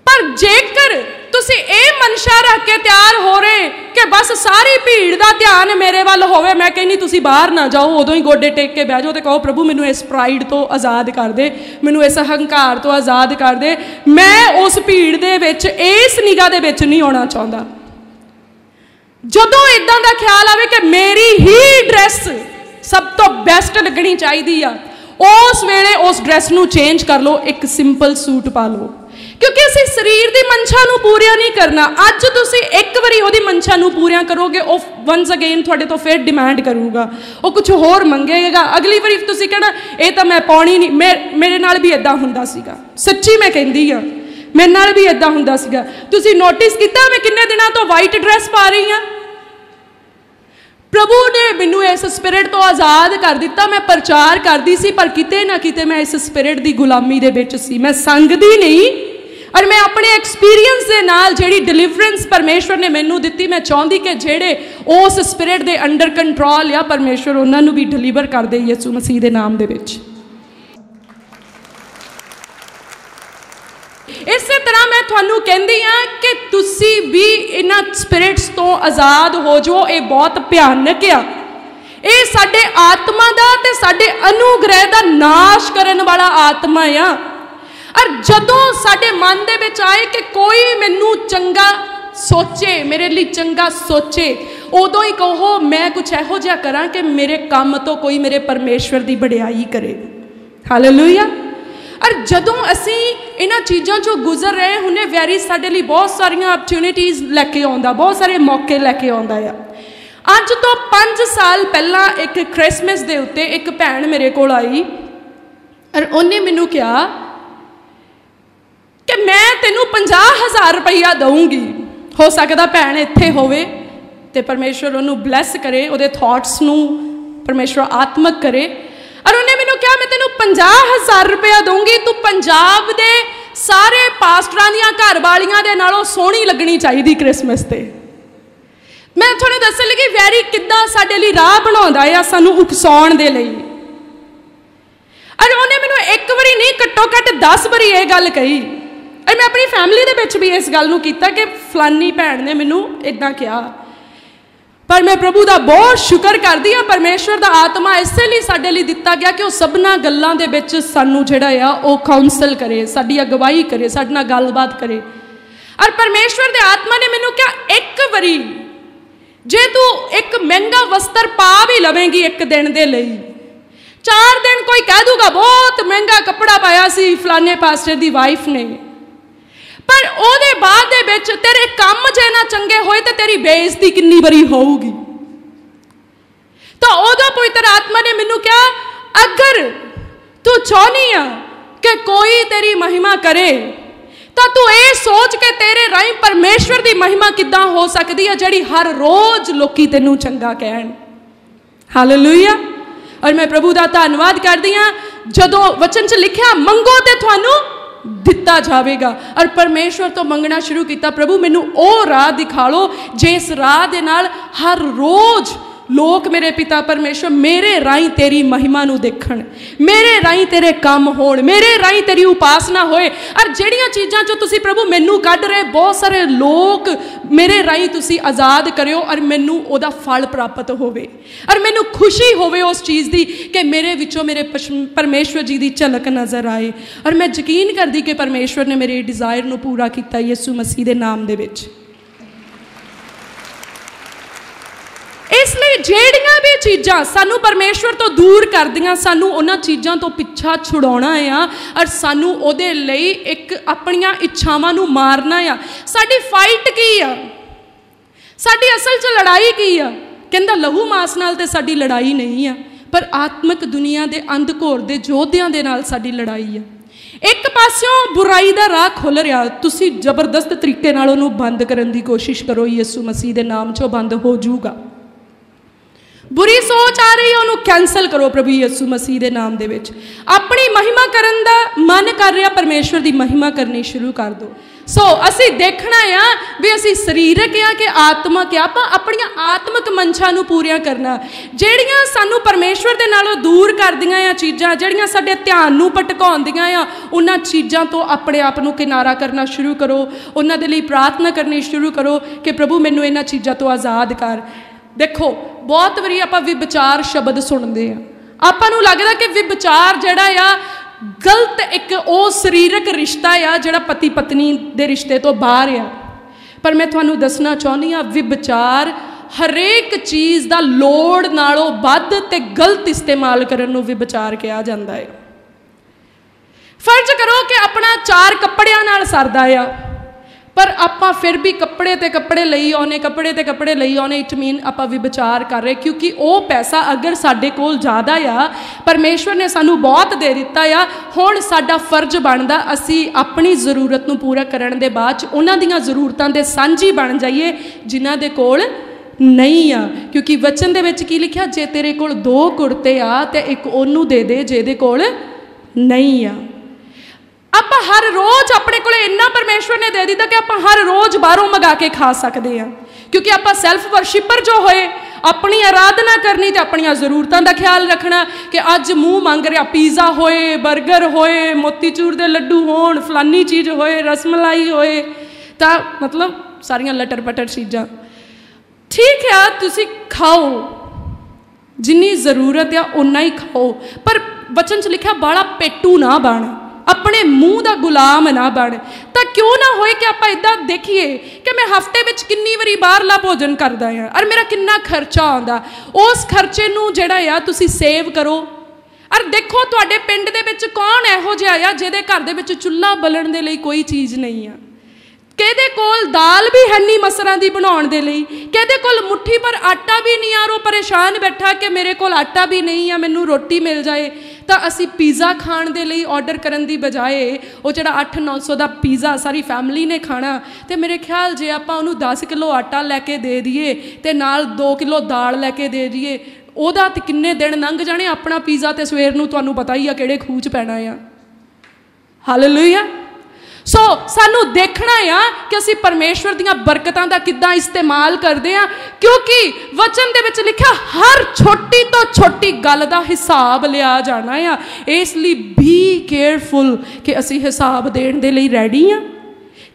पर जेकर तुसी ये मनशा रख के तैयार हो रहे कि बस सारी भीड़ का ध्यान मेरे वाल होवे, मैं कहनी तुसी बाहर ना जाओ, उदों ही गोडे टेक के बह जाओ तो कहो प्रभु मैनू इस प्राइड तो आज़ाद कर दे, मैनू इस अहंकार तो आज़ाद कर दे, मैं उस भीड़ दे विच इस निगाह दे विच नहीं आना चाहता। जदों इदां दा ख्याल आवे कि मेरी ही ड्रैस सब तो बैस्ट लगनी चाहिए आ, उस वेले उस ड्रैस नू चेंज कर लो, एक सिंपल सूट पा लो, क्योंकि असीं शरीर की मंशा नू पूरिया नहीं करना। अज तुसीं एक बारी उहदी मंशा नू पूरिया करोगे, वो वंस अगेन तुहाडे तो फिर डिमांड करूगा, वो कुछ होर मंगेगा, अगली बारी तुसीं कहना ये तो मैं पाउणी नहीं, मेरे नाल भी इदां हुंदा सीगा, सच्ची मैं कहंदी आ, मेरे नाल भी इदां हुंदा सीगा। तुसीं नोटिस कीता मैं किन्ने दिनां तो वाइट ड्रैस पा रही हाँ? प्रभु ने मैनू इस स्पिरिट तो आज़ाद कर दिता, मैं प्रचार करती सी पर किते ना किते मैं इस स्पिरिट की गुलामी दे विच सी, मैं संगदी नहीं। और मैं अपने एक्सपीरियंस के नाल जिहड़ी डिलीवरेंस परमेश्वर ने मैनू दित्ती, मैं चाहती कि जिहड़े उस स्पिरिट के अंडर कंट्रोल या परमेश्वर उन्होंने भी डिलीवर कर दे यीशु मसीह के नाम दे विच। इस तरह मैं तुहानू कहंदी हाँ कि तुसी भी इन्हां स्पिरिट्स तो आज़ाद हो जाओ, ये बहुत भयानक आ, ये साडे आत्मा दा ते साडे अनुग्रह दा नाश करन वाला आत्मा आ। और जदों साडे मन दे विच आए कि कोई मैनू चंगा सोचे, मेरे लिए चंगा सोचे, उदों ही कहो मैं कुछ इहो जिहा करां कि मेरे काम तो कोई मेरे परमेश्वर की बड़ियाई करे। हालेलुया। और जदों असी इन्हां चीज़ों चों गुजर रहे हुणे, वैरी साडे लिए बहुत सारियां अपॉर्चुनिटीज़ लैके आउंदा, बहुत सारे मौके लैके आउंदा आ। अज तो 5 साल पहला एक क्रिसमस दे उत्ते एक भैन मेरे कोल आई और उन्हें मैनू कहा कि मैं तेनू 50,000 रुपया दूँगी। हो सकता भैन इत्थे होवे ते परमेश्वर उन्होंने ब्लैस करे, उहदे थॉट्स नू परमेश्वर आत्मक करे। और उन्हें मैनू कहा मैं तेनू 50,000 रुपया दूँगी, तू पंजाब दे सारे पास्टरां दियां घर वालियां दे नालों सोहनी लगनी चाहिए क्रिसमस ते। मैं तुहानूं दस्सण लगी वैरी किद्दां साडे लई राह बनाउंदा आ सानूं उकसाउण दे लई। और उन्हें मैनू एक बारी नहीं घट्टो घट्ट 10 बारी ये गल कही, और मैं अपनी फैमिली दे विच भी इस गल नूं कीता कि फलानी भैन ने मैनू इदां कहा। पर मैं प्रभु का बहुत शुक्र करदी हाँ, परमेश्वर का आत्मा इसे लिए साडे लिए दिता गया कि वह सबना गल्लां दे विच सानू जिहड़ा आ वो काउंसल करे, साडी अगवाई करे, साडे नाल गलबात करे। और परमेश्वर के आत्मा ने मैनू कहा एक बारी जे तू एक महंगा वस्त्र पा भी लवेंगी एक दिन दे लई, 4 दिन कोई कह दूगा बहुत महंगा कपड़ा पाया सी फलाने पास्टर दी वाइफ ने, पर ओदे बाद दे विच तेरे काम जे ना चंगे होए ते तेरी बेइज्जती कितनी बड़ी होगी। तो ओदा पवित्र आत्मा ने मैनू कहा अगर तू चाहनी आ कि कोई तेरी महिमा करे तो तू ये सोच के तेरे राही परमेश्वर की महिमा किद्दां हो सकती है जिहड़ी हर रोज लोकी तेनू चंगा कहन। हालेलुया। और मैं प्रभु का धन्नवाद करदी हां, जदों वचन च लिखिया मंगो ते तुहानू दिता जाएगा, और परमेश्वर तो मंगना शुरू किया प्रभु मैनू ओ राह दिखा लो जिस राह दे नाल हर रोज लोग मेरे पिता परमेश्वर मेरे राही तेरी महिमा नू देखण, मेरे राही तेरे काम होण, मेरे राही तेरी उपासना होए। और जिहड़ियां चीज़ां चों तुसीं प्रभु मैनू कढ रहे बहुत सारे लोग मेरे राही तुसीं आज़ाद करियो और मैनू उहदा फल प्राप्त होवे, और मैनू खुशी होवे उस चीज़ की कि मेरे विचों मेरे परमेश्वर जी की झलक नज़र आए। और मैं यकीन करदी कि परमेश्वर ने मेरे डिज़ायर नू पूरा किया यीशु मसीह के नाम दे विच। इसलिए जेड़ियां भी चीज़ां सानू परमेश्वर तो दूर कर दियां, सानू उन्हां चीज़ां तो पिछा छुड़ाउणा आ और सानू उहदे लई एक अपणियां इच्छावां नू मारना आ। साडी फाइट की आ, साडी असल च लड़ाई की आ? कहंदा लहू मास नाल ते साडी लड़ाई नहीं आ, पर आत्मक दुनिया दे अंधघोर दे योद्धियां दे नाल साडी लड़ाई आ। एक पासों बुराई का राह खुल रहा, तुसी जबरदस्त तरीके नाल उहनूं बंद करन दी कोशिश करो, यीशु मसीह दे नाम चों बंद हो जाऊगा। बुरी सोच आ रही है उन्होंने कैंसल करो प्रभु यीशु मसीह के नाम दे विच। अपनी महिमा करन दा मन कर रहा, परमेश्वर की महिमा करनी शुरू कर दो। सो असी देखना आ भी असी शरीरक आ कि आत्मक आ, आपां अपणियां आत्मक मंशा नूं पूरियां करना, ਜਿਹੜੀਆਂ सानू परमेश्वर दे नालों दूर करदियां आ चीज़ां, ਜਿਹੜੀਆਂ साडे ध्यान नूं भटकाउंदियां आ, उन्हां चीज़ां तो अपने आप नूं किनारा करना शुरू करो। उन्हां दे लई प्रार्थना करनी शुरू करो कि प्रभु मैनूं इन्हां चीज़ां तो आज़ाद कर। देखो बहुत वारी आपां विचार शब्द सुनते हैं, आपां नूं लगदा कि विचार जिहड़ा आ गलत एक वो शरीरक रिश्ता आ जिहड़ा पति पत्नी दे रिश्ते तो बाहर आ। पर मैं तुहानूं दसना चाहुंदी हां विचार हरेक चीज़ दा लोड़ नालों वध ते गलत इस्तेमाल करन नूं विचार कहा जांदा है। फर्ज करो कि अपना 4 कपड़ियां नाल सरदा आ, पर आपां फिर भी कपड़े ते कपड़े लई आउने, कपड़े ते कपड़े लई आउने, इट मीन आपां विचार कर रहे, क्योंकि वो पैसा अगर साडे कोल ज़्यादा आ, परमेश्वर ने सानू बहुत दे दिता आ, हुण साडा फर्ज बनदा असी अपनी जरूरत नूं पूरा करन दे बाद उन्हां दीयां जरूरतां दे सांझी बन जाइए जिन्हां दे कोल नहीं आ। क्योंकि वचन दे विच की लिखिया, जे तेरे कोल 2 कुर्ते आ ते एक ओनू दे दे जेदे कोल नहीं आ। आप हर रोज़ अपने को इन्ना परमेश्वर ने दे दिता कि आप हर रोज़ बाहरों मंगा के खा सकते हैं, क्योंकि आप सैल्फ वर्शिपर जो होए अपनी आराधना करनी तो अपन जरूरतों का ख्याल रखना कि अज मूँह मंग रहा पीज़ा होए, बर्गर होए, मोतीचूर के लड्डू होण, फलानी चीज़ होए, रसमलाई होए, तो मतलब सारियां लटर पटर चीज़ां ठीक है तुसी खाओ, जिन्नी जरूरत है उन्ना ही खाओ, पर वचन च लिखा बाला पेटू ना बन, अपने मूँह का गुलाम ना बन। तो क्यों ना होए कि आप इदा देखिए कि मैं हफ्ते में किन्नी वारी बाहरला भोजन करदा हाँ और मेरा कितना खर्चा आंदा, उस खर्चे नूं जिहड़ा आ तुसी सेव करो। और देखो तुहाडे पिंड दे विच कौन इहो जिहा आ जिहदे घर दे विच चुल्हा बलण दे लई कोई चीज़ नहीं है, किहदे कोल दाल भी है नहीं मसरां दी बनाउण दे लई, किहदे कोल मुट्ठी पर आटा भी नहीं आ, और परेशान बैठा कि मेरे कोल आटा भी नहीं है मैनूं रोटी मिल जाए। तो असी पीज़ा खाण दे लई ऑर्डर करन दी बजाए वो जिहड़ा 800-900 दा पीज़ा सारी फैमिली ने खाना, तो मेरे ख्याल जे आपां उहनूं 10 किलो आटा लैके दे दईए ते नाल 2 किलो दाल लैके दे दईए, ओहदा ते किन्ने दिन लंघ जाने। अपना पीज़ा तो सवेर नूं तुहानूं पता ही आ किहड़े खूह च पैना आ। हालेलुया। सो सानू देखना आ कि असी परमेश्वर दीयां बरकतां दा किद्दां इस्तेमाल करते हैं, क्योंकि वचन दे विच लिखा हर छोटी तो छोटी गल दा हिसाब लिया जाना आ। इसलिए बी केयरफुल कि असी हिसाब देण दे लई रेडी हाँ,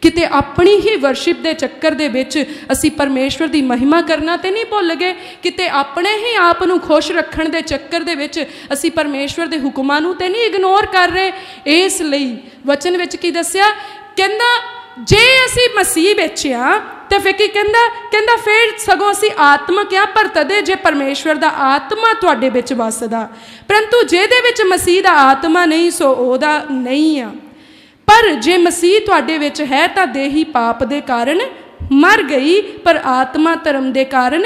किते अपनी ही वर्शिप के चक्कर दे विच असी परमेश्वर की महिमा करना तो नहीं भुल गए, किते अपने ही आप नूं खुश रखण दे चक्कर दे विच असी परमेश्वर के हुक्मां नूं ते नहीं इग्नोर कर रहे। इसलिए वचन विच की दस्सिया, कहंदा जे असी मसीह विच आ तो फिर की कहंदा फिर सगों असी आत्मक आ, पर तदे जे परमेश्वर दा आत्मा तुहाडे विच वसदा, परंतु जेदे विच मसीह दा आत्मा नहीं सो ओहदा नहीं आ। पर जे मसीह तुहाडे विच है तो देही पाप दे कारण मर गई, पर आत्मा धर्म दे कारण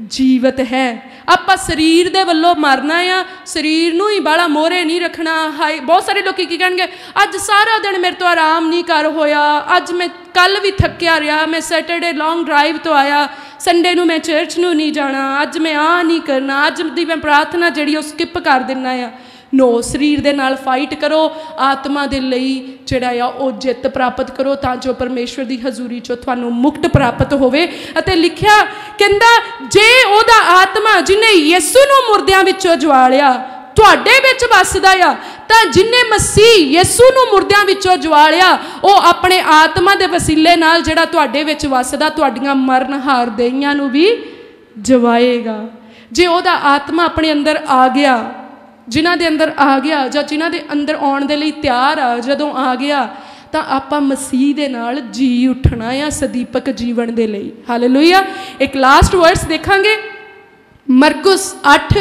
जीवित है। आपां शरीर दे वल्लों मरना आ, शरीर नूं ही बाला मोहरे नहीं रखना। हाय बहुत सारे लोग की कहणगे अज सारा दिन मेरे तो आराम नहीं कर होया, अज मैं कल भी थक्या रहा, मैं सैटरडे लॉन्ग ड्राइव तो आया, संडे नूं मैं चर्च नूं नहीं जाना, अज मैं आ नहीं करना, अज दी मैं प्रार्थना जिहड़ी वो स्किप कर दिना आ। नो, शरीर दे नाल फाइट करो, आत्मा दे लई जिहड़ा आ वो जित प्राप्त करो, तां जो परमेश्वर की हजूरी चो तुहानूं मुक्त प्राप्त होवे। अते लिखिया कहंदा जे ओहदा आत्मा जिन्हें यीशु नूं मुर्दियां विचों जवालिया तुहाडे विच वसदा आ, तां जिन्हें मसीह यीशु नूं मुर्दियां विचों जवालिया वो अपने आत्मा दे वसीले नाल जिहड़ा तुहाडे विच वसदा तुहाडीआं मरणहार देहियां नूं भी जवाएगा। जे ओहदा आत्मा अपने अंदर आ गया, जिन्हां दे अंदर आ गया जां जिन्हां दे अंदर आउण दे लई तैयार आ, जदों आ गया तां आपां मसीह दे नाल जी उठना आ सदीपक जीवन दे लई। हालेलुया। एक लास्ट वर्स देखांगे, मरकुस 8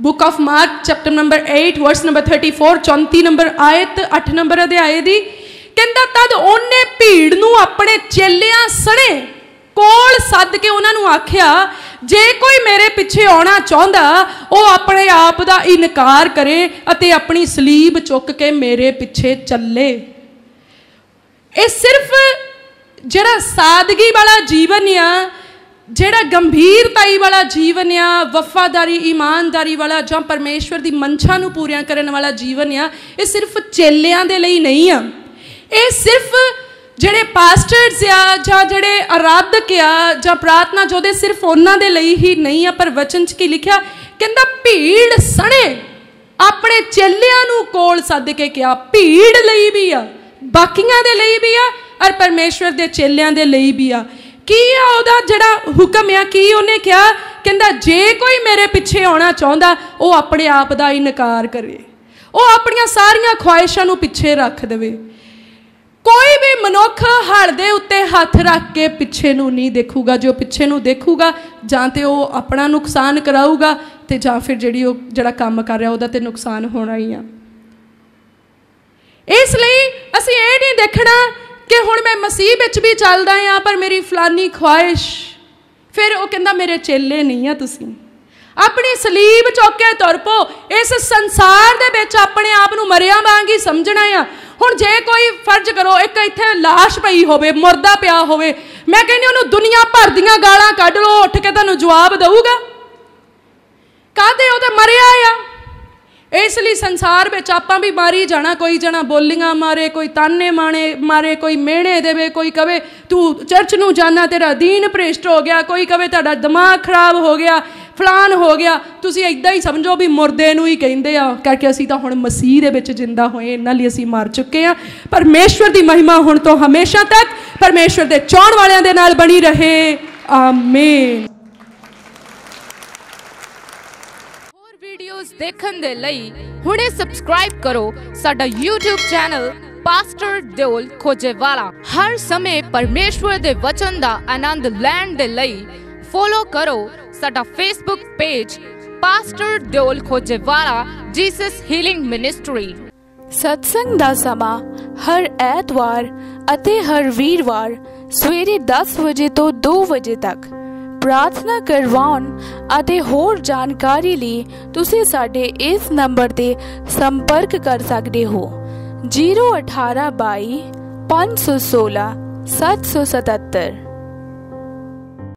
book of Mark chapter number 8 verse number 34, 34 number आयत 8 नंबर अध्याय दी। कहंदा तद ओने भीड़ नूं अपने चेलियां सणे कोल सद के उन्हां नूं आख्या, जे कोई मेरे पिछे आना चाहता वो अपने आप का इनकार करे अते अपनी सलीब चुक के मेरे पिछे चले। ये सिर्फ जरा सादगी वाला जीवन आ ਜਿਹੜਾ ਗੰਭੀਰਤਾਈ ਵਾਲਾ ਜੀਵਨ ਆ, ਵਫਾਦਾਰੀ ਈਮਾਨਦਾਰੀ ਵਾਲਾ ਜਾਂ ਪਰਮੇਸ਼ਵਰ ਦੀ ਮਨਸ਼ਾ ਨੂੰ ਪੂਰੀਆਂ ਕਰਨ ਵਾਲਾ ਜੀਵਨ ਆ, ਇਹ ਸਿਰਫ ਚੇਲਿਆਂ ਦੇ ਲਈ ਨਹੀਂ ਆ। ਇਹ ਸਿਰਫ ਜਿਹੜੇ ਪਾਸਟਰਸ ਆ ਜਾਂ ਜਿਹੜੇ ਆਰਾਧਕ ਆ ਜਾਂ ਪ੍ਰਾਰਥਨਾ ਜੋਧੇ ਸਿਰਫ ਉਹਨਾਂ ਦੇ ਲਈ ਹੀ ਨਹੀਂ ਆ। ਪਰ ਵਚਨ 'ਚ ਕੀ ਲਿਖਿਆ, ਕਹਿੰਦਾ ਭੀੜ ਸਣੇ ਆਪਣੇ ਚੇਲਿਆਂ ਨੂੰ ਕੋਲ ਸੱਦ ਕੇ ਕਿਹਾ। ਭੀੜ ਲਈ ਵੀ ਆ, ਬਾਕੀਆਂ ਦੇ ਲਈ ਵੀ ਆ, ਔਰ ਪਰਮੇਸ਼ਵਰ ਦੇ ਚੇਲਿਆਂ ਦੇ ਲਈ ਵੀ ਆ। ਕੀ ਆ ਉਹਦਾ ਜਿਹੜਾ ਹੁਕਮ ਆ, ਕੀ ਉਹਨੇ ਕਿਹਾ? ਕਹਿੰਦਾ ਜੇ ਕੋਈ ਮੇਰੇ ਪਿੱਛੇ ਆਉਣਾ ਚਾਹੁੰਦਾ ਉਹ ਆਪਣੇ ਆਪ ਦਾ ਇਨਕਾਰ ਕਰੇ, ਉਹ ਆਪਣੀਆਂ ਸਾਰੀਆਂ ਖੁਆਇਸ਼ਾਂ ਨੂੰ ਪਿੱਛੇ ਰੱਖ ਦੇਵੇ। ਕੋਈ ਵੀ ਮਨੁੱਖ ਹਲ ਦੇ ਉੱਤੇ ਹੱਥ ਰੱਖ ਕੇ ਪਿੱਛੇ ਨੂੰ ਨਹੀਂ ਦੇਖੂਗਾ। ਜੋ ਪਿੱਛੇ ਨੂੰ ਦੇਖੂਗਾ ਜਾਂ ਤੇ ਉਹ ਆਪਣਾ ਨੁਕਸਾਨ ਕਰਾਊਗਾ ਤੇ ਜਾਂ ਫਿਰ ਜਿਹੜਾ ਕੰਮ ਕਰ ਰਿਹਾ ਉਹਦਾ ਤੇ ਨੁਕਸਾਨ ਹੋਣਾ ਹੀ ਆ। ਇਸ ਲਈ ਅਸੀਂ ਇਹ ਨਹੀਂ ਦੇਖਣਾ ਕਿ ਹੁਣ ਮੈਂ ਮਸੀਹ ਵਿੱਚ ਵੀ ਚੱਲਦਾ ਹਾਂ ਪਰ ਮੇਰੀ ਫਲਾਨੀ ਖੁਆਇਸ਼, ਫਿਰ ਉਹ ਕਹਿੰਦਾ ਮੇਰੇ ਚੇਲੇ ਨਹੀਂ ਆ ਤੁਸੀਂ। ਆਪਣੀ ਸਲੀਬ ਚੁੱਕ ਕੇ ਤੁਰ ਪਓ। ਇਸ ਸੰਸਾਰ ਦੇ ਵਿੱਚ ਆਪਣੇ ਆਪ ਨੂੰ ਮਰਿਆ ਵਾਂਗ ਹੀ ਸਮਝਣਾ ਆ। ਹੁਣ ਜੇ ਕੋਈ ਫਰਜ਼ ਕਰੋ ਇੱਕ ਇੱਥੇ ਲਾਸ਼ ਪਈ ਹੋਵੇ, ਮੁਰਦਾ ਪਿਆ ਹੋਵੇ, ਮੈਂ ਕਹਿੰਦੀ ਉਹਨੂੰ ਦੁਨੀਆ ਭਰ ਦੀਆਂ ਗਾਲਾਂ ਕੱਢ ਲਓ, ਉੱਠ ਕੇ ਤੁਹਾਨੂੰ ਜਵਾਬ ਦਊਗਾ? ਕਾਹਦੇ? ਉਹ ਤਾਂ ਮਰਿਆ ਆ। ਇਸ ਲਈ ਸੰਸਾਰ ਵਿੱਚ ਆਪਾਂ ਵੀ ਮਾਰੀ ਜਾਣਾ। ਕੋਈ ਜਣਾ ਬੋਲੀਆਂ ਮਾਰੇ, ਕੋਈ ਤਾਨੇ ਮਾਰੇ, ਕੋਈ ਮਿਹਣੇ ਦੇਵੇ, ਕੋਈ ਕਵੇ ਤੂੰ ਚਰਚ ਨੂੰ ਜਾਣਾ ਤੇਰਾ ਦੀਨ ਭ੍ਰਿਸ਼ਟ ਹੋ ਗਿਆ, ਕੋਈ ਕਵੇ ਤੁਹਾਡਾ ਦਿਮਾਗ ਖਰਾਬ ਹੋ ਗਿਆ, ਫਲਾਨ ਹੋ ਗਿਆ। ਤੁਸੀਂ ਇੱਦਾਂ ਹੀ ਸਮਝੋ ਵੀ ਮੁਰਦੇ ਨੂੰ ਹੀ ਕਹਿੰਦੇ ਆ, ਕਰਕੇ ਅਸੀਂ ਤਾਂ ਹੁਣ ਮਸੀਹ ਦੇ ਵਿੱਚ ਜਿੰਦਾ ਹੋਏ, ਇਹਨਾਂ ਲਈ ਅਸੀਂ ਮਰ ਚੁੱਕੇ ਹਾਂ। ਪਰਮੇਸ਼ਵਰ ਦੀ ਮਹਿਮਾ ਹੁਣ ਤੋਂ ਹਮੇਸ਼ਾ ਤੱਕ ਪਰਮੇਸ਼ਵਰ ਦੇ ਚਾਹੁਣ ਵਾਲਿਆਂ ਦੇ ਨਾਲ ਬਣੀ ਰਹੇ। ਆਮੀਨ। ਵੀਡੀਓਜ਼ ਦੇਖਣ ਦੇ ਲਈ ਹੁਣੇ ਸਬਸਕ੍ਰਾਈਬ ਕਰੋ ਸਾਡਾ YouTube ਚੈਨਲ ਪਾਸਟਰ ਦਿਓਲ ਖੋਜੇਵਾਲਾ। ਹਰ ਸਮੇਂ ਪਰਮੇਸ਼ਵਰ ਦੇ ਵਚਨ ਦਾ ਆਨੰਦ ਲੈਣ ਦੇ ਲਈ ਫੋਲੋ ਕਰੋ ਸਾਡਾ Facebook page pastor Deol Khojewala Jesus healing ministry. ਸਤਸੰਗ ਦਾ ਸਮਾਂ ਹਰ ਐਤਵਾਰ ਅਤੇ ਹਰ ਵੀਰਵਾਰ ਸਵੇਰੇ 10 ਵਜੇ ਤੋਂ 2 ਵਜੇ ਤੱਕ। ਪ੍ਰਾਰਥਨਾ ਕਰਵਾਉਣ ਅਤੇ ਹੋਰ ਜਾਣਕਾਰੀ ਲਈ ਤੁਸੀਂ ਸਾਡੇ ਇਸ ਨੰਬਰ 'ਤੇ ਸੰਪਰਕ ਕਰ ਸਕਦੇ ਹੋ 01822 516 777।